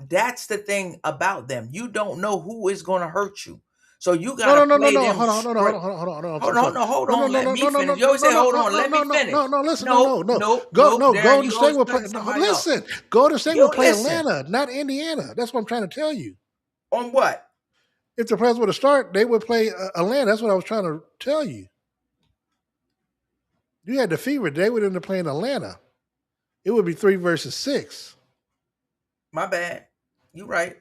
[SPEAKER 2] That's the thing about them. You don't know who is going to hurt you. So you
[SPEAKER 4] No,
[SPEAKER 2] gotta
[SPEAKER 4] no, no, no,
[SPEAKER 2] play
[SPEAKER 4] no.
[SPEAKER 2] them
[SPEAKER 4] Hold on, hold on, hold
[SPEAKER 2] straight.
[SPEAKER 4] on, hold on, hold on, hold on. I'm
[SPEAKER 2] Hold
[SPEAKER 4] so
[SPEAKER 2] on,
[SPEAKER 4] sorry.
[SPEAKER 2] no, hold
[SPEAKER 4] No, no,
[SPEAKER 2] on.
[SPEAKER 4] no,
[SPEAKER 2] Let
[SPEAKER 4] no,
[SPEAKER 2] me
[SPEAKER 4] no, no, no,
[SPEAKER 2] finish. You always
[SPEAKER 4] no,
[SPEAKER 2] say,
[SPEAKER 4] no,
[SPEAKER 2] hold
[SPEAKER 4] no,
[SPEAKER 2] on,
[SPEAKER 4] no,
[SPEAKER 2] let
[SPEAKER 4] no,
[SPEAKER 2] me
[SPEAKER 4] no,
[SPEAKER 2] finish.
[SPEAKER 4] no, no. Listen, no,
[SPEAKER 2] No,
[SPEAKER 4] no, no.
[SPEAKER 2] no,
[SPEAKER 4] Go,
[SPEAKER 2] no,
[SPEAKER 4] no.
[SPEAKER 2] Darren,
[SPEAKER 4] Golden
[SPEAKER 2] you
[SPEAKER 4] State
[SPEAKER 2] always
[SPEAKER 4] will play.
[SPEAKER 2] cutting
[SPEAKER 4] No,
[SPEAKER 2] somebody off.
[SPEAKER 4] listen, Golden State
[SPEAKER 2] You
[SPEAKER 4] will
[SPEAKER 2] don't
[SPEAKER 4] play
[SPEAKER 2] listen.
[SPEAKER 4] Atlanta, not Indiana. That's what I'm trying to tell you.
[SPEAKER 2] On what?
[SPEAKER 4] If the players were to start, they would play Atlanta. That's what I was trying to tell you. You had the fever. They would end up playing Atlanta. It would be 3 versus 6.
[SPEAKER 2] My bad. You right.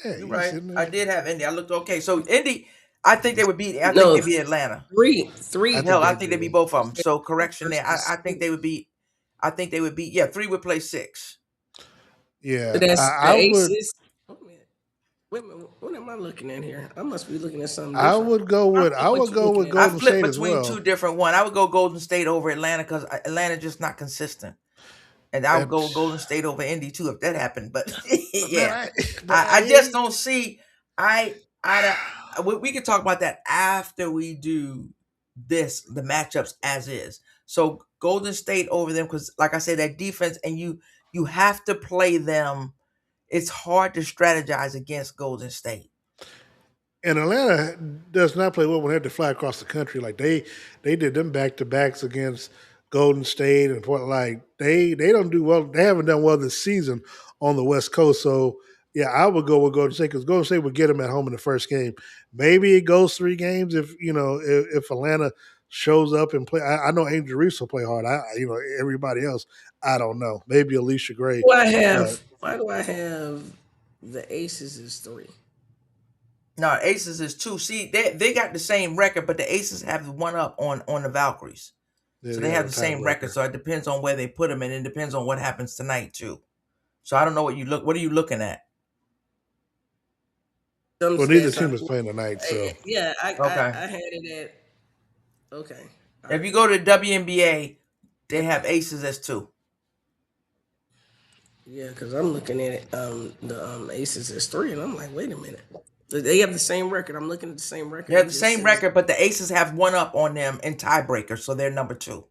[SPEAKER 4] Yeah,
[SPEAKER 2] You
[SPEAKER 4] you
[SPEAKER 2] right.
[SPEAKER 4] sitting
[SPEAKER 2] I
[SPEAKER 4] there.
[SPEAKER 2] did have Indy. I looked okay. So Indy, I think they would beat. I think
[SPEAKER 3] No,
[SPEAKER 2] they beat Atlanta.
[SPEAKER 4] I
[SPEAKER 3] three.
[SPEAKER 4] think
[SPEAKER 2] Hell, I
[SPEAKER 4] they
[SPEAKER 2] think they beat
[SPEAKER 4] do.
[SPEAKER 2] both of them. So correction there.
[SPEAKER 3] Versus
[SPEAKER 2] I think
[SPEAKER 3] two.
[SPEAKER 2] they would beat. I think they would beat. Yeah, 3 would play 6.
[SPEAKER 3] So
[SPEAKER 4] Yeah,
[SPEAKER 3] that's the
[SPEAKER 4] I would.
[SPEAKER 3] Aces. Wait a minute. What am I looking at here? I must be looking at something
[SPEAKER 4] I
[SPEAKER 3] different.
[SPEAKER 4] would go
[SPEAKER 3] I
[SPEAKER 4] with.
[SPEAKER 3] don't know
[SPEAKER 4] I
[SPEAKER 3] what
[SPEAKER 4] would
[SPEAKER 3] you're
[SPEAKER 4] go
[SPEAKER 3] looking
[SPEAKER 4] with
[SPEAKER 3] at.
[SPEAKER 2] I
[SPEAKER 4] Golden
[SPEAKER 2] flipped
[SPEAKER 4] State as
[SPEAKER 2] between two
[SPEAKER 4] well.
[SPEAKER 2] different one. I would go Golden State over Atlanta because Atlanta just not consistent, and I would
[SPEAKER 4] And
[SPEAKER 2] go Golden State over Indy too if that happened. But
[SPEAKER 4] man,
[SPEAKER 2] yeah,
[SPEAKER 4] but
[SPEAKER 2] I just don't see. We can talk about that after we do the matchups as is. So Golden State over them because, like I said, that defense and you have to play them. It's hard to strategize against Golden State.
[SPEAKER 4] and Atlanta does not play well when they have to fly across the country. Like they did them back to backs against Golden State and Portland. Like they don't do well. They haven't done well this season on the West Coast. So yeah, I would go with Golden State because Golden State would get them at home in the first game. Maybe it goes 3 games if if Atlanta shows up and play. I know Angel Reese will play hard. Everybody else I don't know. Maybe Alicia Gray, but
[SPEAKER 3] Why do I have the Aces as 3?
[SPEAKER 2] No, Aces is 2. See, they got the same record, but the Aces have the one up on the Valkyries.
[SPEAKER 4] yeah,
[SPEAKER 2] So
[SPEAKER 4] they
[SPEAKER 2] they
[SPEAKER 4] have
[SPEAKER 2] have
[SPEAKER 4] a
[SPEAKER 2] the same record.
[SPEAKER 4] tiebreaker.
[SPEAKER 2] So it depends on where they put them, and it depends on what happens tonight too. So I don't know what you look. What are you looking at?
[SPEAKER 3] Some
[SPEAKER 4] Well, neither
[SPEAKER 3] stats.
[SPEAKER 4] team is playing tonight, so
[SPEAKER 3] Yeah,
[SPEAKER 2] Okay.
[SPEAKER 3] I had it at. Okay. All
[SPEAKER 2] If
[SPEAKER 3] right.
[SPEAKER 2] you go to WNBA, they have Aces as 2.
[SPEAKER 3] Yeah, because I'm looking at it, the Aces as 3, and I'm like, wait a minute. They have the same record. I'm looking at the same record.
[SPEAKER 2] They have
[SPEAKER 3] It
[SPEAKER 2] the
[SPEAKER 3] just
[SPEAKER 2] same
[SPEAKER 3] says
[SPEAKER 2] record, but the Aces have one up on them in tiebreaker, so they're number 2.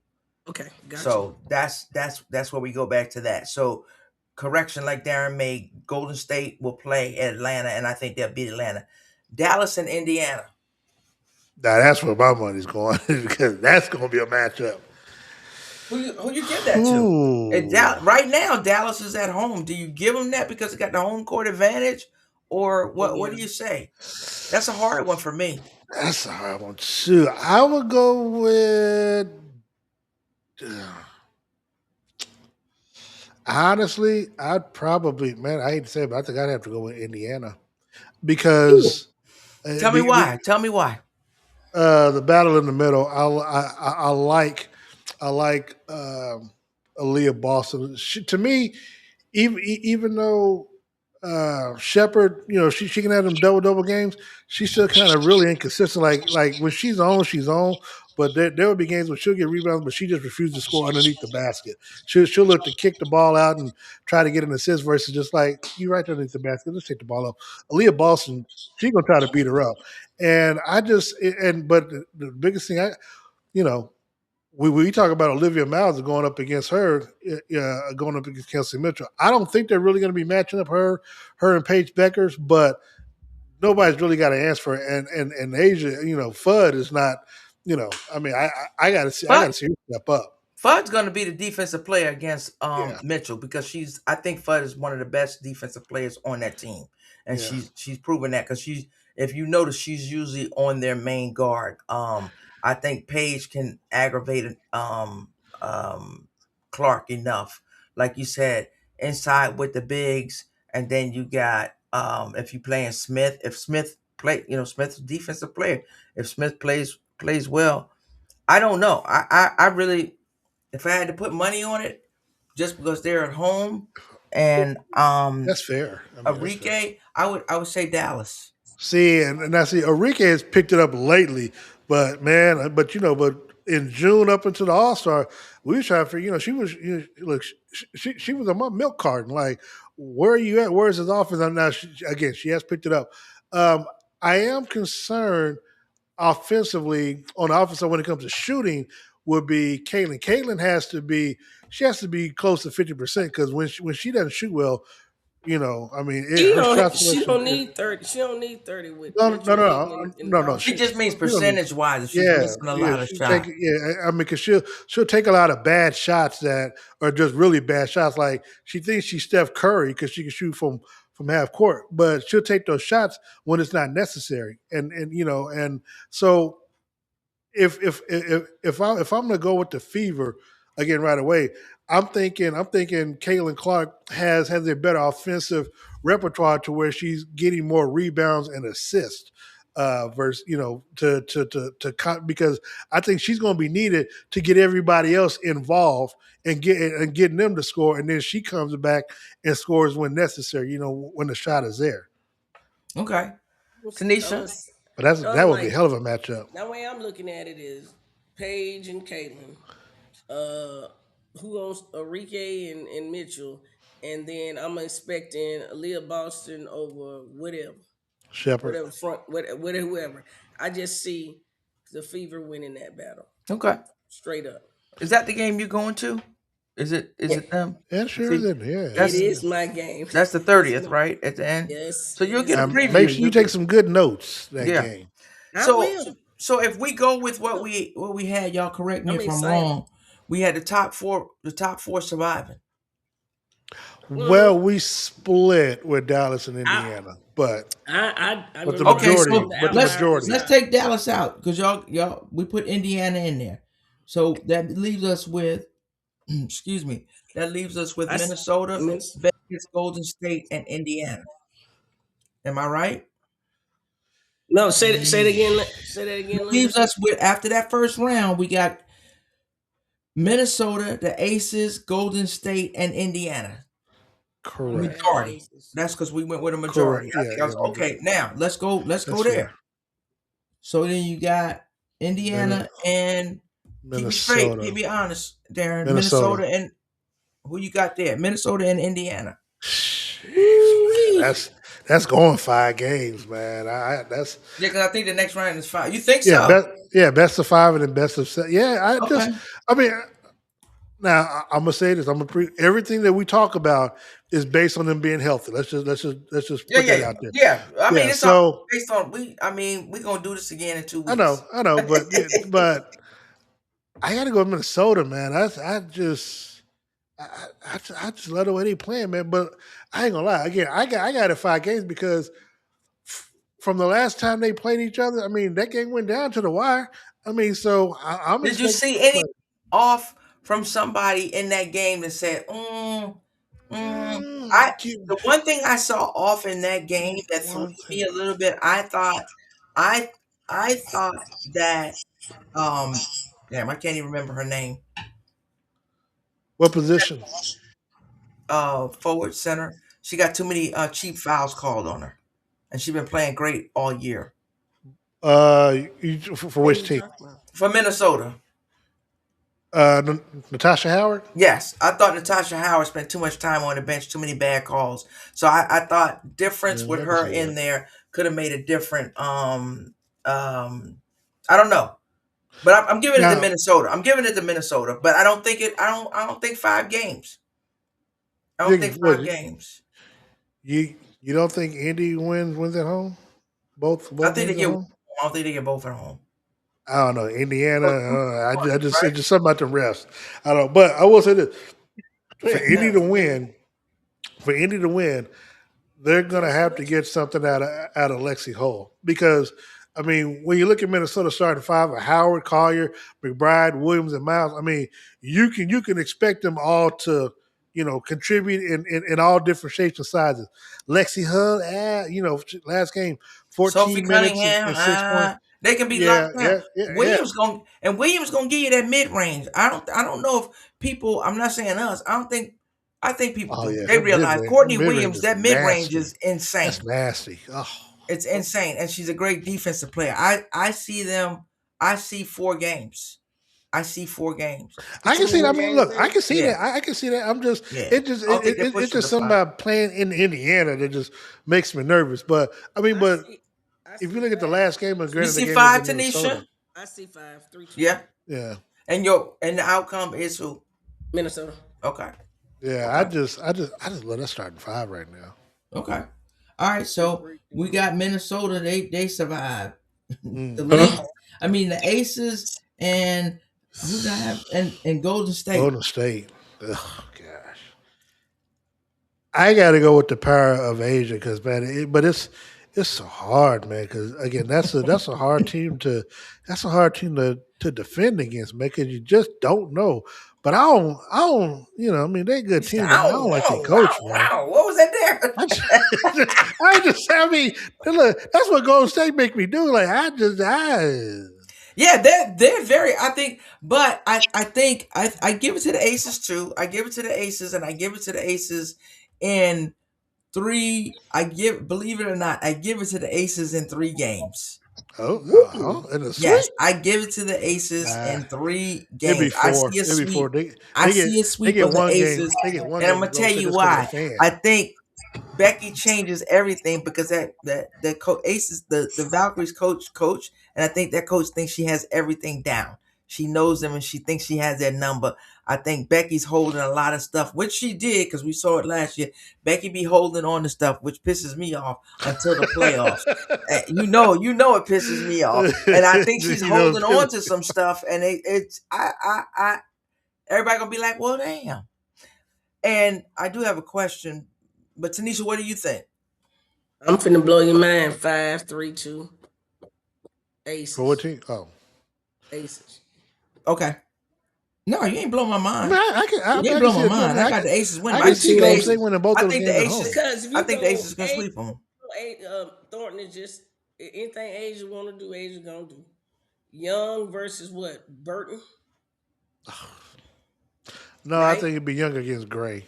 [SPEAKER 3] okay, gotcha.
[SPEAKER 2] So that's where we go back to that. So correction, like Darren made, Golden State will play Atlanta, and I think they'll beat Atlanta. Dallas and Indiana.
[SPEAKER 4] now that's where my money's going because that's going to be a matchup.
[SPEAKER 2] Who you give that to?
[SPEAKER 4] Ooh,
[SPEAKER 2] Right now, Dallas is at home. Do you give them that because they got the home court advantage, or what? What do
[SPEAKER 3] Indiana.
[SPEAKER 2] you say? That's a hard one for me.
[SPEAKER 4] that's a hard one too. I would go with. Honestly, I'd probably, man, I hate to say it, but I think I'd have to go with Indiana
[SPEAKER 3] Ooh,
[SPEAKER 4] because
[SPEAKER 2] Tell me why. Tell me why.
[SPEAKER 4] the battle in the middle. I like Aaliyah Boston. To me, even though Shepard, she can have them double games. She's still kind of really inconsistent. Like when she's on, she's on. But there will be games where she'll get rebounds, but she just refuses to score underneath the basket. She'll look to kick the ball out and try to get an assist versus just like you right underneath the basket. Let's take the ball up. Aaliyah Boston, she's gonna try to beat her up. And but the biggest thing you know, we talk about Olivia Miles going up against her, going up against Kelsey Mitchell. I don't think they're really going to be matching up her and Paige Beckers, but nobody's really got an answer for it. And Asia, Fudd is not, I mean, I got to see,
[SPEAKER 2] But
[SPEAKER 4] her step up.
[SPEAKER 2] Fudd's going to be the defensive player against
[SPEAKER 4] Yeah,
[SPEAKER 2] Mitchell because I think Fudd is one of the best defensive players on that team, and
[SPEAKER 4] yeah.
[SPEAKER 2] she's proven that because if you notice, she's usually on their main guard. I think Paige can aggravate Clark enough, like you said, inside with the bigs, and then you got if you playing Smith, if Smith Smith's a defensive player, if Smith plays well, I don't know. I really, if I had to put money on it, just because they're at home, and
[SPEAKER 4] That's fair. I mean, that's fair.
[SPEAKER 2] Enrique, I would say Dallas.
[SPEAKER 4] See, and I see Enrique has picked it up lately, but man, but in June up until the All Star, we was trying to figure. She was look, she was a milk carton. Like, where are you at? Where's his offense? Now, again, she has picked it up. Um, I am concerned offensively on the offensive when it comes to shooting would be Caitlin. Caitlin has to be close to 50% because when she doesn't shoot well, I mean,
[SPEAKER 3] She
[SPEAKER 4] her shot
[SPEAKER 3] don't. She
[SPEAKER 4] selection
[SPEAKER 3] don't
[SPEAKER 4] is
[SPEAKER 3] need 30. She don't need 30 with
[SPEAKER 4] no, no,
[SPEAKER 3] Mitchell hitting
[SPEAKER 4] no,
[SPEAKER 3] in the
[SPEAKER 4] no, no.
[SPEAKER 3] post.
[SPEAKER 2] It just means
[SPEAKER 4] She don't need.
[SPEAKER 2] percentage wise, if she's
[SPEAKER 4] Yeah,
[SPEAKER 2] missing a
[SPEAKER 4] yeah,
[SPEAKER 2] lot of
[SPEAKER 4] she take
[SPEAKER 2] shots.
[SPEAKER 4] I mean, because she'll take a lot of bad shots that are just really bad shots. Like she thinks she's Steph Curry because she can shoot from half court, but she'll take those shots when it's not necessary. And so if I'm gonna go with the Fever again right away, I'm thinking Caitlin Clark has a better offensive repertoire to where she's getting more rebounds and assists. Versus because I think she's going to be needed to get everybody else involved and getting them to score, and then she comes back and scores when necessary. When the shot is there.
[SPEAKER 2] Okay,
[SPEAKER 3] I'm
[SPEAKER 2] Tanisha.
[SPEAKER 4] But that would be a
[SPEAKER 3] like
[SPEAKER 4] hell of a matchup.
[SPEAKER 3] the way I'm looking at it is Paige and Caitlin. Who owns Enrique and Mitchell, and then I'm expecting Aaliyah Boston over
[SPEAKER 4] Shepard.
[SPEAKER 3] whatever front, whatever whoever. I just see the Fever winning that battle
[SPEAKER 2] Okay,
[SPEAKER 3] straight up.
[SPEAKER 2] is that the game you're going to? Is it them?
[SPEAKER 4] Yeah, sure
[SPEAKER 2] See,
[SPEAKER 4] is. Yeah.
[SPEAKER 3] It is my game.
[SPEAKER 2] that's the 30th, right? At the end.
[SPEAKER 3] Yes,
[SPEAKER 2] So
[SPEAKER 3] it
[SPEAKER 2] you'll
[SPEAKER 3] is.
[SPEAKER 2] get a
[SPEAKER 4] Make
[SPEAKER 2] preview.
[SPEAKER 4] sure you take some good notes that
[SPEAKER 2] Yeah.
[SPEAKER 4] game.
[SPEAKER 3] I
[SPEAKER 2] So
[SPEAKER 3] will.
[SPEAKER 2] so if we go with what we had, y'all correct me
[SPEAKER 3] I'm
[SPEAKER 2] if I'm
[SPEAKER 3] excited.
[SPEAKER 2] wrong. We had the top four surviving.
[SPEAKER 4] Well, we split with Dallas and Indiana, but
[SPEAKER 3] I
[SPEAKER 4] But the
[SPEAKER 3] remember
[SPEAKER 2] Okay,
[SPEAKER 4] majority-
[SPEAKER 2] so
[SPEAKER 4] but the majority.
[SPEAKER 2] let's take Dallas out because y'all we put Indiana in there. So that leaves us with excuse me. That leaves us with Minnesota, Vegas, Golden State, and Indiana. Am I right?
[SPEAKER 3] No, say it again. Say that again.
[SPEAKER 2] That leaves us with after that first round, we got Minnesota, the Aces, Golden State, and Indiana.
[SPEAKER 4] correct.
[SPEAKER 2] Majority. That's because we went with a majority.
[SPEAKER 4] Correct.
[SPEAKER 2] I think
[SPEAKER 4] Yeah,
[SPEAKER 2] I was,
[SPEAKER 4] yeah,
[SPEAKER 2] okay, now let's go
[SPEAKER 4] That's
[SPEAKER 2] there.
[SPEAKER 4] fair.
[SPEAKER 2] So then you got Indiana and keep me straight,
[SPEAKER 4] Minnesota.
[SPEAKER 2] keep me honest, Darren.
[SPEAKER 4] Minnesota.
[SPEAKER 2] Minnesota and who you got there? Minnesota and Indiana.
[SPEAKER 4] That's going 5 games, man. That's
[SPEAKER 2] Yeah, because I think the next round is 5. You think
[SPEAKER 4] yeah,
[SPEAKER 2] so?
[SPEAKER 4] best of 5 and then best of 7. Yeah,
[SPEAKER 2] Okay.
[SPEAKER 4] I mean, now I'm gonna say this. Everything that we talk about is based on them being healthy. Let's just put that out there.
[SPEAKER 2] Yeah. I mean,
[SPEAKER 4] Yeah,
[SPEAKER 2] it's
[SPEAKER 4] so-
[SPEAKER 2] all based on we're gonna do this again in 2 weeks.
[SPEAKER 4] I know, but I got to go with Minnesota, man. I just love the way they playing, man. But I ain't gonna lie. Again, I got it 5 games because from the last time they played each other, I mean, that game went down to the wire. I mean, so I'm.
[SPEAKER 2] Did you see any off from somebody in that game that said, the one thing I saw off in that game that threw me a little bit, I thought that damn, I can't even remember her name.
[SPEAKER 4] What position?
[SPEAKER 2] Forward center. She got too many cheap fouls called on her, and she's been playing great all year.
[SPEAKER 4] For which team?
[SPEAKER 2] For Minnesota.
[SPEAKER 4] Natasha Howard?
[SPEAKER 2] Yes, I thought Natasha Howard spent too much time on the bench, too many bad calls. So I thought difference with her in there could have made a different. I don't know, but I'm giving it to Minnesota. I'm giving it to Minnesota, but I don't think 5 games. I don't think 5 games.
[SPEAKER 4] You don't think Indy wins at home? Both
[SPEAKER 2] I think they
[SPEAKER 4] wins
[SPEAKER 2] get.
[SPEAKER 4] at home?
[SPEAKER 2] I don't think they get both at home.
[SPEAKER 4] I don't know. Indiana. I just it's just something about the refs. I don't know. But I will say this: for Indy to win, they're gonna have to get something out of Lexi Hull because I mean, when you look at Minnesota starting 5 of Howard, Collier, McBride, Williams, and Miles, I mean, you can expect them all to contribute in all different shapes and sizes. Lexi Hull, last game, 14
[SPEAKER 2] Sophie
[SPEAKER 4] minutes
[SPEAKER 2] Cunningham,
[SPEAKER 4] and 6 points.
[SPEAKER 2] They can be locked down.
[SPEAKER 4] Yeah.
[SPEAKER 2] Williams gonna give you that mid range. I don't know if people. I'm not saying us. I think people do. They realize Courtney Williams. That mid range is insane.
[SPEAKER 4] That's nasty. Oh.
[SPEAKER 2] It's insane, and she's a great defensive player. I see them. I see 4 games. I see 4 games.
[SPEAKER 4] I can see that. I mean, look, I can see that. I can see that. I'm just, it's just something about playing in Indiana that just makes me nervous. But I mean, if you look at the last game of
[SPEAKER 2] you see 5, Tanisha.
[SPEAKER 3] I see 5, 3, 2.
[SPEAKER 2] Yeah.
[SPEAKER 4] Yeah.
[SPEAKER 2] And the outcome is who?
[SPEAKER 3] Minnesota.
[SPEAKER 2] Okay.
[SPEAKER 4] Yeah,
[SPEAKER 2] Okay.
[SPEAKER 4] I just let us start in 5 right now.
[SPEAKER 2] Okay. All right. So we got Minnesota. They survived. The
[SPEAKER 4] Mm.
[SPEAKER 2] Lynx. I mean the Aces and who did I have? And Golden State.
[SPEAKER 4] Golden State. Oh gosh, I got to go with the power of Asia because man, but it's so hard, man. Because again, that's a hard team to defend against, man. Because you just don't know. But I don't, I mean, they're a good team, but I
[SPEAKER 2] Ow,
[SPEAKER 4] don't like their
[SPEAKER 2] wow,
[SPEAKER 4] coach,
[SPEAKER 2] wow,
[SPEAKER 4] man.
[SPEAKER 2] wow. What was that there?
[SPEAKER 4] I mean, look, that's what Golden State make me do. Like,
[SPEAKER 2] Yeah, they're very. I think, but I think I give it to the Aces too. I give it to the Aces, and I give it to the Aces in three. Believe it or not, I give it to the Aces in 3 games.
[SPEAKER 4] in the
[SPEAKER 2] Yes,
[SPEAKER 4] sweep.
[SPEAKER 2] I give it to the Aces
[SPEAKER 4] Nah,
[SPEAKER 2] in three
[SPEAKER 4] it'd be
[SPEAKER 2] games. I
[SPEAKER 4] 4.
[SPEAKER 2] see a
[SPEAKER 4] It'd be 4.
[SPEAKER 2] sweep. I see a
[SPEAKER 4] They
[SPEAKER 2] sweep
[SPEAKER 4] get
[SPEAKER 2] of the
[SPEAKER 4] one game.
[SPEAKER 2] Aces,
[SPEAKER 4] They get one
[SPEAKER 2] and I'm
[SPEAKER 4] game
[SPEAKER 2] gonna
[SPEAKER 4] to go
[SPEAKER 2] tell
[SPEAKER 4] to
[SPEAKER 2] you
[SPEAKER 4] just because of the
[SPEAKER 2] why.
[SPEAKER 4] fan.
[SPEAKER 2] I think Becky changes everything because that Aces the Valkyries coach, and I think that coach thinks she has everything down. She knows them and she thinks she has their number. I think Becky's holding a lot of stuff, which she did because we saw it last year. Becky be holding on to stuff, which pisses me off until the playoffs. You know it pisses me off, and I think she's holding on to some stuff, and everybody gonna be like, well, damn. And I do have a question, but Tanisha, what do you think?
[SPEAKER 3] I'm finna blow your mind. 5, 3, 2.
[SPEAKER 4] For what
[SPEAKER 3] Aces.
[SPEAKER 4] team? Oh,
[SPEAKER 3] Aces.
[SPEAKER 2] Okay. No, you ain't blow my
[SPEAKER 4] I
[SPEAKER 2] mind.
[SPEAKER 4] mean,
[SPEAKER 2] You ain't
[SPEAKER 4] I can
[SPEAKER 2] blow
[SPEAKER 4] see
[SPEAKER 2] my
[SPEAKER 4] it. I
[SPEAKER 2] mind.
[SPEAKER 4] mean,
[SPEAKER 2] I got the Aces winning.
[SPEAKER 4] I
[SPEAKER 2] I
[SPEAKER 4] can
[SPEAKER 2] think
[SPEAKER 4] see
[SPEAKER 2] the
[SPEAKER 4] Golden
[SPEAKER 2] Aces.
[SPEAKER 4] State winning both
[SPEAKER 2] I
[SPEAKER 4] those
[SPEAKER 2] think the
[SPEAKER 4] games at home.
[SPEAKER 2] Aces.
[SPEAKER 3] Because if you
[SPEAKER 2] I think the
[SPEAKER 3] go,
[SPEAKER 2] Aces gonna sweep them.
[SPEAKER 3] Thornton is just anything Asia want to do. Asia gonna do. Young versus what? Burton,
[SPEAKER 4] No, I
[SPEAKER 3] right?
[SPEAKER 4] think it'd be Young against Gray.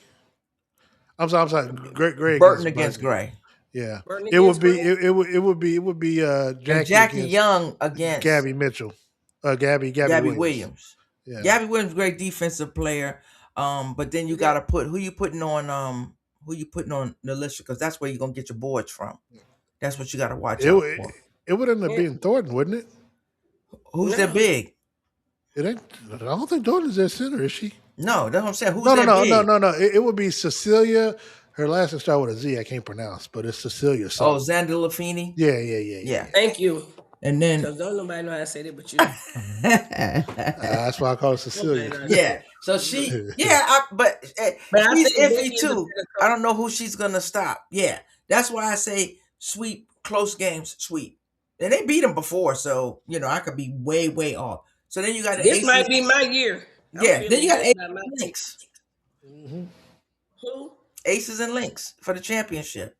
[SPEAKER 4] I'm sorry. Gray
[SPEAKER 2] Burton
[SPEAKER 4] against
[SPEAKER 2] against
[SPEAKER 4] Burton.
[SPEAKER 2] Gray
[SPEAKER 4] Yeah,
[SPEAKER 3] Burton
[SPEAKER 4] it would
[SPEAKER 3] against
[SPEAKER 4] be.
[SPEAKER 3] Gray.
[SPEAKER 4] It would be
[SPEAKER 2] and
[SPEAKER 4] Jackie
[SPEAKER 2] Jackie
[SPEAKER 4] against
[SPEAKER 2] Young against
[SPEAKER 4] Gabby Mitchell. Gabby
[SPEAKER 2] Gabby
[SPEAKER 4] Williams.
[SPEAKER 2] Williams.
[SPEAKER 4] Yeah.
[SPEAKER 2] Gabby Williams, great defensive player. But then you
[SPEAKER 3] That
[SPEAKER 2] gotta put who you putting on the list because that's where you're gonna get your boards from. That's what you gotta watch
[SPEAKER 4] It
[SPEAKER 2] out
[SPEAKER 4] would.
[SPEAKER 2] for.
[SPEAKER 4] It would end up
[SPEAKER 3] yeah,
[SPEAKER 4] being Thornton, wouldn't it?
[SPEAKER 2] Who's
[SPEAKER 3] no.
[SPEAKER 2] that big?
[SPEAKER 4] It ain't. I don't think Thornton's their center, is she?
[SPEAKER 2] No, that's what I'm saying. Who's
[SPEAKER 4] No, no,
[SPEAKER 2] that
[SPEAKER 4] no, no,
[SPEAKER 2] big?
[SPEAKER 4] no, no. It would be Cecilia. Her last name started with a Z. I can't pronounce, but it's Cecilia
[SPEAKER 2] Oh,
[SPEAKER 4] something.
[SPEAKER 2] Xander Lafini.
[SPEAKER 4] Yeah.
[SPEAKER 3] Thank you.
[SPEAKER 2] And then
[SPEAKER 3] Because don't nobody know how to say that but you.
[SPEAKER 4] That's why I call it
[SPEAKER 3] Nobody
[SPEAKER 4] Cecilia.
[SPEAKER 3] know how to say
[SPEAKER 2] yeah.
[SPEAKER 3] that.
[SPEAKER 2] So but
[SPEAKER 3] But I
[SPEAKER 2] she's
[SPEAKER 3] think
[SPEAKER 2] iffy
[SPEAKER 3] Becky is a
[SPEAKER 2] too.
[SPEAKER 3] better
[SPEAKER 2] I
[SPEAKER 3] coach.
[SPEAKER 2] don't know who she's gonna stop. Yeah, that's why I say sweep, close games, sweep. And they beat them before, so I could be way, way off. So then you got the
[SPEAKER 3] This
[SPEAKER 2] Aces.
[SPEAKER 3] might be my year. I'm
[SPEAKER 2] Yeah, then
[SPEAKER 3] feeling
[SPEAKER 2] you got
[SPEAKER 3] good
[SPEAKER 2] Aces
[SPEAKER 3] about my
[SPEAKER 2] and
[SPEAKER 3] team.
[SPEAKER 2] Lynx.
[SPEAKER 4] Mhm.
[SPEAKER 3] Who?
[SPEAKER 2] Aces and Lynx for the championship.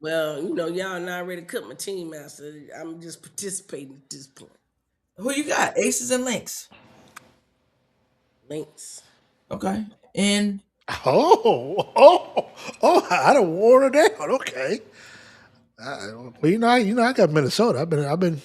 [SPEAKER 3] Well, y'all not already cut my team out, so I'm just participating at this point.
[SPEAKER 2] Who you got? Aces and Lynx.
[SPEAKER 3] Lynx.
[SPEAKER 2] Okay. And
[SPEAKER 4] I don't wore her down. Okay. Well, I got Minnesota. I've been around with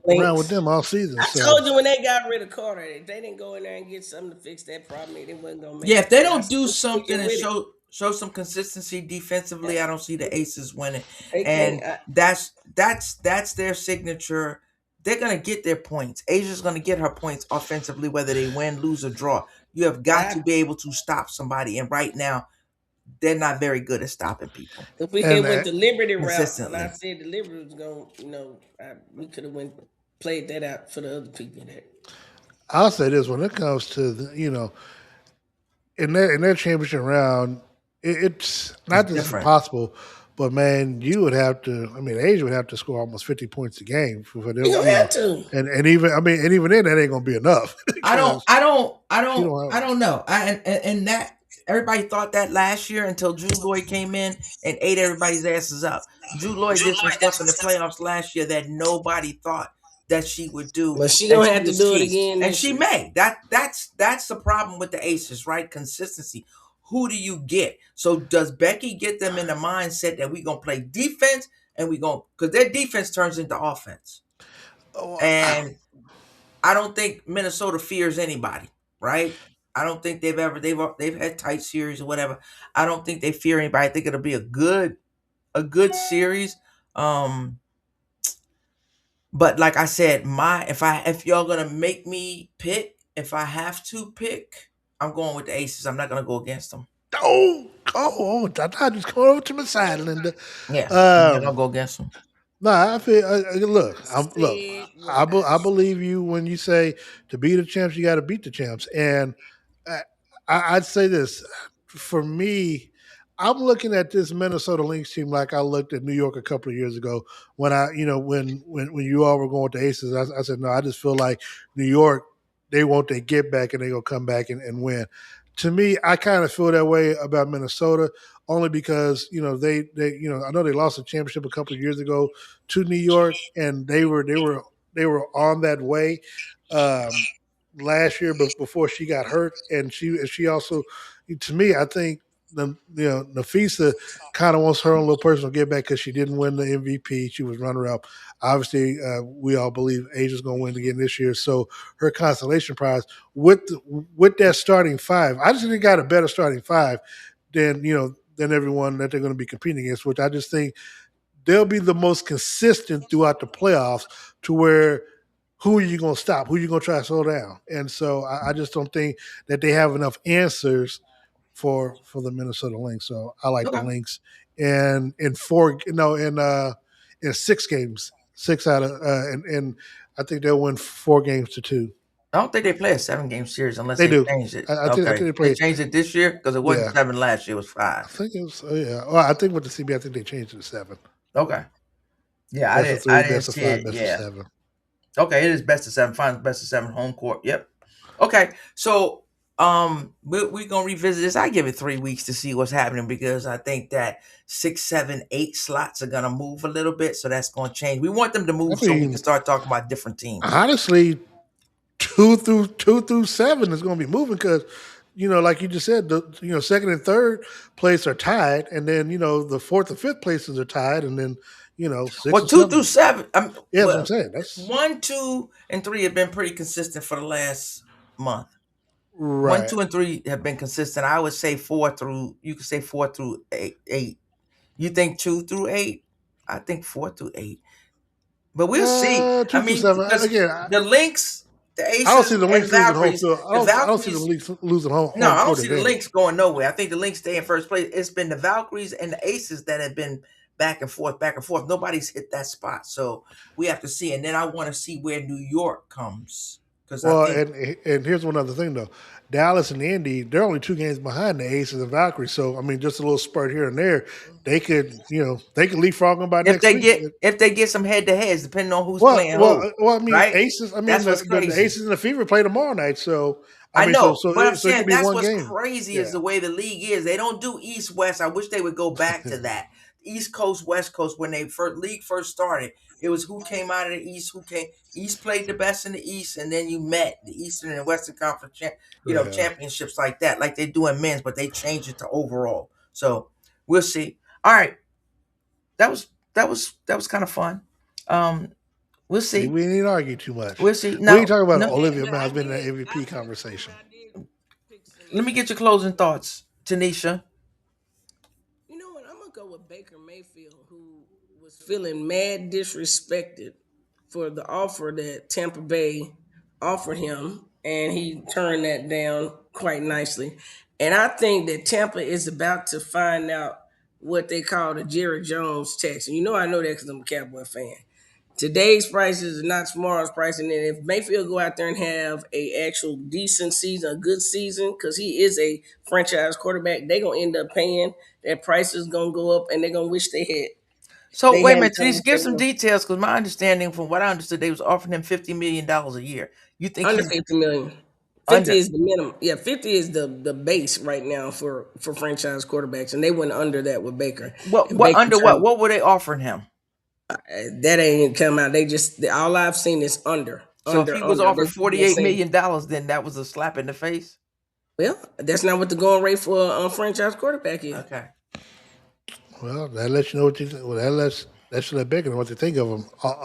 [SPEAKER 3] Lynx.
[SPEAKER 4] them all season.
[SPEAKER 3] I
[SPEAKER 4] So
[SPEAKER 3] told you when they got rid of Carter, if they didn't go in there and get something to fix that problem, they wasn't gonna make
[SPEAKER 2] yeah,
[SPEAKER 3] it.
[SPEAKER 2] if they
[SPEAKER 3] And I
[SPEAKER 2] don't do
[SPEAKER 3] still
[SPEAKER 2] something
[SPEAKER 3] sticking
[SPEAKER 2] and
[SPEAKER 3] with it.
[SPEAKER 2] show some consistency defensively, I don't see the Aces winning.
[SPEAKER 3] They
[SPEAKER 2] And
[SPEAKER 3] can't.
[SPEAKER 2] that's their signature. They're gonna get their points. Asia's gonna get her points offensively, whether they win, lose, or draw. You have got to be able to stop somebody, and right now they're not very good at stopping people
[SPEAKER 3] If we
[SPEAKER 4] and
[SPEAKER 3] had went the Liberty route, when
[SPEAKER 2] consistently.
[SPEAKER 3] I said the Liberty was going, we could have played that out for the other people there.
[SPEAKER 4] I'll say this: when it comes to in their championship round, it's not that it's
[SPEAKER 2] different.
[SPEAKER 4] impossible, but man, you would have to. I mean, Asia would have to score almost 50 points a game for them.
[SPEAKER 3] You don't have to.
[SPEAKER 4] And even then, that ain't gonna be enough.
[SPEAKER 2] I don't
[SPEAKER 4] don't
[SPEAKER 2] know. And that everybody thought that last year until Drew Lloyd came in and ate everybody's asses up. Drew Lloyd did some stuff in the playoffs last year that nobody thought that she would do.
[SPEAKER 3] But she don't have to
[SPEAKER 2] was
[SPEAKER 3] do it
[SPEAKER 2] key.
[SPEAKER 3] again
[SPEAKER 2] And
[SPEAKER 3] this
[SPEAKER 2] she
[SPEAKER 3] year.
[SPEAKER 2] may. That's the problem with the Aces, right? Consistency. Who do you get? So does Becky get them in the mindset that we gonna play defense and because their defense turns into offense. And I don't think Minnesota fears anybody, right? I don't think they've had tight series or whatever. I don't think they fear anybody. I think it'll be a good series. But like I said, if y'all gonna make me pick, if I have to pick, I'm going with the Aces. I'm not gonna go against them.
[SPEAKER 4] I thought you was coming over to my side, Linda.
[SPEAKER 2] Yeah, you're gonna
[SPEAKER 4] Um,
[SPEAKER 2] go against them.
[SPEAKER 4] no, I feel. Look,
[SPEAKER 3] Said what
[SPEAKER 4] I believe you when you say to be the champs, you got to beat the champs. And I, I'd say this for me. I'm looking at this Minnesota Lynx team like I looked at New York a couple of years ago when when you all were going with the Aces. I said no, I just feel like New York, they want their get back and they gonna come back and win. To me, I kind of feel that way about Minnesota only because they I know they lost a championship a couple of years ago to New York, and they were on that way last year, but before she got hurt, and she also, to me, I think Nafisa kind of wants her own little personal get back because she didn't win the MVP. She was runner up. Obviously, we all believe Asia's going to win again this year. So her consolation prize with that starting five, I just think they got a better starting five than everyone that they're going to be competing against. Which I just think they'll be the most consistent throughout the playoffs to where who are you going to stop? Who are you going to try to slow down? And so I just don't think that they have enough answers for the Minnesota Lynx. So I like the
[SPEAKER 2] Okay.
[SPEAKER 4] Lynx. And in 6 games, 6 out of and I think they'll win 4 games to 2.
[SPEAKER 2] I don't think they play a 7-game series unless
[SPEAKER 4] They
[SPEAKER 2] they
[SPEAKER 4] do.
[SPEAKER 2] changed it.
[SPEAKER 4] I think they
[SPEAKER 2] They
[SPEAKER 4] play.
[SPEAKER 2] changed it this year because it wasn't
[SPEAKER 4] Yeah.
[SPEAKER 2] 7 last year. It was
[SPEAKER 4] I
[SPEAKER 2] 5.
[SPEAKER 4] think it was. Yeah. Well, I think with the CB, I think they changed it to 7.
[SPEAKER 2] Okay. Yeah,
[SPEAKER 4] Best of 3,
[SPEAKER 2] I didn't
[SPEAKER 4] best of
[SPEAKER 2] see
[SPEAKER 4] 5,
[SPEAKER 2] it.
[SPEAKER 4] best
[SPEAKER 2] Yeah.
[SPEAKER 4] of 7.
[SPEAKER 2] Okay, it is best of 7. Finals best of 7 home court. Yep. Okay, so we're gonna revisit this. I give it 3 weeks to see what's happening because I think that 6, 7, 8 slots are gonna move a little bit, so that's gonna change. We want them to move so we can start talking about different teams.
[SPEAKER 4] Honestly, 2 through 7 is going to be moving because, like you just said, second and third place are tied, and then the fourth and fifth places are tied, and then 6
[SPEAKER 2] Well,
[SPEAKER 4] and
[SPEAKER 2] 2
[SPEAKER 4] 7.
[SPEAKER 2] through 7.
[SPEAKER 4] Yeah, that's what I'm
[SPEAKER 2] Well,
[SPEAKER 4] saying. That's
[SPEAKER 2] 1, 2, and 3 have been pretty consistent for the last month. 1,
[SPEAKER 4] right.
[SPEAKER 2] 2, and 3 have been consistent. I would say 4 through. You could say 4 through 8. You think 2 through 8? I think 4 through 8. But we'll see.
[SPEAKER 4] 2
[SPEAKER 2] I
[SPEAKER 4] through
[SPEAKER 2] mean,
[SPEAKER 4] 7.
[SPEAKER 2] because
[SPEAKER 4] Again,
[SPEAKER 2] the Lynx, the
[SPEAKER 4] I don't see
[SPEAKER 2] Aces,
[SPEAKER 4] the
[SPEAKER 2] and
[SPEAKER 4] Lynx losing home
[SPEAKER 2] Valkyries,
[SPEAKER 4] field.
[SPEAKER 2] the
[SPEAKER 4] I don't see the
[SPEAKER 2] Valkyries.
[SPEAKER 4] Lynx losing home
[SPEAKER 2] No, I don't
[SPEAKER 4] court
[SPEAKER 2] see the
[SPEAKER 4] advantage.
[SPEAKER 2] Lynx going nowhere. I think the Lynx stay in first place. It's been the Valkyries and the Aces that have been back and forth, back and forth. Nobody's hit that spot, so we have to see. And then I want to see where New York comes because I
[SPEAKER 4] Well,
[SPEAKER 2] think
[SPEAKER 4] and here's one other thing though. Dallas and Indy, they're only 2 games behind the Aces and Valkyries. So I mean, just a little spurt here and there, they could leapfrog them by
[SPEAKER 2] if
[SPEAKER 4] next week.
[SPEAKER 2] they get some head to heads, depending on who's
[SPEAKER 4] Well,
[SPEAKER 2] playing
[SPEAKER 4] well,
[SPEAKER 2] who,
[SPEAKER 4] well. I mean,
[SPEAKER 2] right?
[SPEAKER 4] Aces. I mean,
[SPEAKER 2] That's
[SPEAKER 4] the,
[SPEAKER 2] what's
[SPEAKER 4] the
[SPEAKER 2] crazy.
[SPEAKER 4] Aces and the Fever play tomorrow night. So
[SPEAKER 2] I
[SPEAKER 4] mean,
[SPEAKER 2] know,
[SPEAKER 4] so
[SPEAKER 2] but I'm
[SPEAKER 4] it
[SPEAKER 2] saying
[SPEAKER 4] could be
[SPEAKER 2] that's
[SPEAKER 4] one
[SPEAKER 2] what's
[SPEAKER 4] game.
[SPEAKER 2] crazy
[SPEAKER 4] Yeah.
[SPEAKER 2] is the way the league is. They don't do East West. I wish they would go back to that. East Coast, West Coast. When they league first started, it was who came out of the East, East played the best in the East, and then you met the Eastern and Western Conference,
[SPEAKER 4] Yeah.
[SPEAKER 2] championships like that, like they do in men's, but they changed it to overall. So we'll see. All right, that was kind of fun. We'll
[SPEAKER 4] See,
[SPEAKER 2] see.
[SPEAKER 4] we ain't argue too much.
[SPEAKER 2] We'll see.
[SPEAKER 4] We
[SPEAKER 2] No,
[SPEAKER 4] ain't talking about
[SPEAKER 2] no.
[SPEAKER 4] Olivia
[SPEAKER 3] Look,
[SPEAKER 4] Miles being in
[SPEAKER 3] did-
[SPEAKER 4] that MVP conversation.
[SPEAKER 3] pick some
[SPEAKER 2] Let me get your closing thoughts, Tanisha.
[SPEAKER 3] You know what? I'm gonna go with Baker Mayfield, who was feeling mad disrespected for the offer that Tampa Bay offered him, and he turned that down quite nicely. And I think that Tampa is about to find out what they call the Jerry Jones tax. And you know I know that because I'm a Cowboy fan. Today's prices are not tomorrow's price, and then if Mayfield go out there and have a actual decent season, a good season, because he is a franchise quarterback, they gonna end up paying. That price is gonna go up, and they're gonna wish they had.
[SPEAKER 2] So
[SPEAKER 3] They
[SPEAKER 2] wait a
[SPEAKER 3] hadn't
[SPEAKER 2] minute,
[SPEAKER 3] come
[SPEAKER 2] Tanisha,
[SPEAKER 3] with
[SPEAKER 2] give
[SPEAKER 3] that
[SPEAKER 2] some
[SPEAKER 3] money.
[SPEAKER 2] details because my understanding, from what I understood, they was offering him $50 million a year. You think
[SPEAKER 3] Under
[SPEAKER 2] he's
[SPEAKER 3] 50 million. 50
[SPEAKER 2] under?
[SPEAKER 3] is the minimum. Yeah, 50 is the base right now for franchise quarterbacks, and they went under that with Baker.
[SPEAKER 2] What?
[SPEAKER 3] And
[SPEAKER 2] What
[SPEAKER 3] Baker
[SPEAKER 2] under what?
[SPEAKER 3] turned,
[SPEAKER 2] What were they offering him?
[SPEAKER 3] that ain't come out. They just all I've seen is under,
[SPEAKER 2] So if he was
[SPEAKER 3] under.
[SPEAKER 2] offered
[SPEAKER 3] They keep on
[SPEAKER 2] $48
[SPEAKER 3] saying,
[SPEAKER 2] million, then that was a slap in the face.
[SPEAKER 3] well, that's not what the going rate for a franchise quarterback is.
[SPEAKER 2] Okay.
[SPEAKER 4] Well, that lets you know what you think. Well, that should let Baker know what to think of him.
[SPEAKER 3] Well,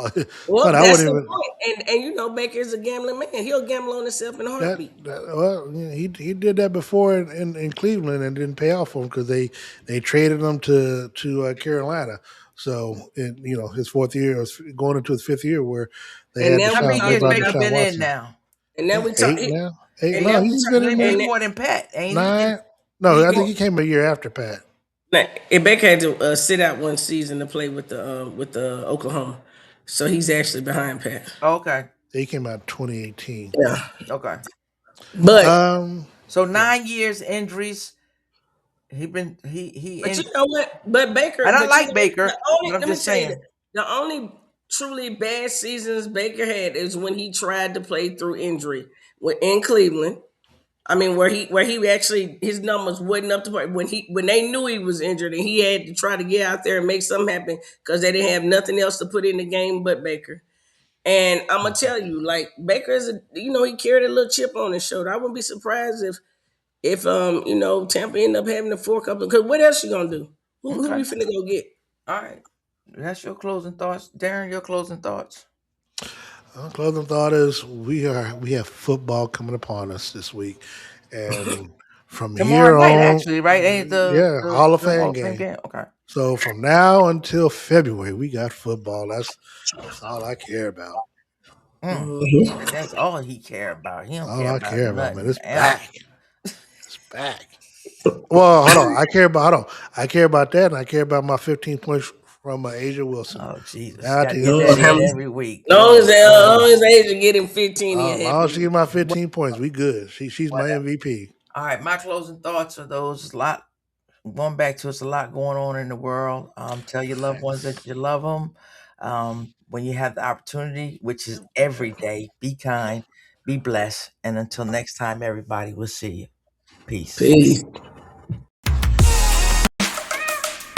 [SPEAKER 4] But I
[SPEAKER 3] that's
[SPEAKER 4] wouldn't
[SPEAKER 3] the
[SPEAKER 4] even.
[SPEAKER 3] point. And you know, Baker's a gambling man. He'll gamble on himself in a heartbeat.
[SPEAKER 4] Well, he did that before in Cleveland and didn't pay off for him because they traded him to Carolina. So his 4th year was going into his 5th year where they
[SPEAKER 3] And
[SPEAKER 4] had
[SPEAKER 3] now
[SPEAKER 2] How
[SPEAKER 3] we
[SPEAKER 2] many
[SPEAKER 3] talking
[SPEAKER 2] years
[SPEAKER 3] about
[SPEAKER 2] Baker
[SPEAKER 4] Deshaun
[SPEAKER 2] been in
[SPEAKER 4] Watson.
[SPEAKER 2] now?
[SPEAKER 3] And now we talk.
[SPEAKER 4] 8 now. 8.
[SPEAKER 3] And
[SPEAKER 4] No,
[SPEAKER 3] now we
[SPEAKER 4] he's
[SPEAKER 3] talk-
[SPEAKER 4] been in
[SPEAKER 2] Maybe
[SPEAKER 3] and
[SPEAKER 4] there
[SPEAKER 2] more than Pat, ain't he?
[SPEAKER 4] 9. No, I think he came a year after Pat.
[SPEAKER 3] And Baker had to sit out one season to play with the Oklahoma, so he's actually behind Pat.
[SPEAKER 2] Okay.
[SPEAKER 4] He came out 2018.
[SPEAKER 3] Yeah,
[SPEAKER 2] Okay.
[SPEAKER 3] but
[SPEAKER 2] So 9 years injuries. But
[SPEAKER 3] you know what? But Baker,
[SPEAKER 2] I don't like
[SPEAKER 3] you know,
[SPEAKER 2] Baker. But I'm
[SPEAKER 3] let me
[SPEAKER 2] just
[SPEAKER 3] tell you,
[SPEAKER 2] saying.
[SPEAKER 3] the only truly bad seasons Baker had is when he tried to play through injury in Cleveland. I mean, where he actually his numbers wasn't up to play when they knew he was injured and he had to try to get out there and make something happen because they didn't have nothing else to put in the game but Baker. And I'm gonna tell you, like Baker is he carried a little chip on his shoulder. I wouldn't be surprised if Tampa end up having to fork up because what else you gonna do? Who we finna go get?
[SPEAKER 2] All right. That's your closing thoughts. Darren, your closing thoughts.
[SPEAKER 4] Closing thought is we have football coming upon us this week, and from
[SPEAKER 2] Tomorrow
[SPEAKER 4] here
[SPEAKER 2] night,
[SPEAKER 4] on,
[SPEAKER 2] actually, right? Ain't the
[SPEAKER 4] Hall of
[SPEAKER 2] the Hall
[SPEAKER 4] Fame
[SPEAKER 2] of
[SPEAKER 4] game.
[SPEAKER 2] Okay.
[SPEAKER 4] So from now until February, we got football. That's all I care about.
[SPEAKER 2] That's all he care about. He don't
[SPEAKER 4] All
[SPEAKER 2] care
[SPEAKER 4] I
[SPEAKER 2] about
[SPEAKER 4] care about,
[SPEAKER 2] nothing
[SPEAKER 4] man. It's
[SPEAKER 2] else.
[SPEAKER 4] back. It's back. Well, hold on. I care about that, and I care about my 15 points from Asia Wilson.
[SPEAKER 2] Oh Jesus!
[SPEAKER 4] Now
[SPEAKER 2] Gotta get that in every week.
[SPEAKER 3] Long as Asia getting 15,
[SPEAKER 4] as long as she get my 15 points, we good. She's my MVP.
[SPEAKER 2] All right, my closing thoughts are those. Going back to it's a lot going on in the world. Tell your loved ones that you love them. When you have the opportunity, which is every day, be kind, be blessed, and until next time, everybody, we'll see you. Peace.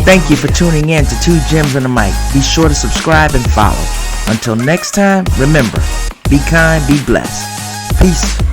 [SPEAKER 2] Thank you for tuning in to Two Gems and a Mic. Be sure to subscribe and follow. Until next time, remember, be kind, be blessed. Peace.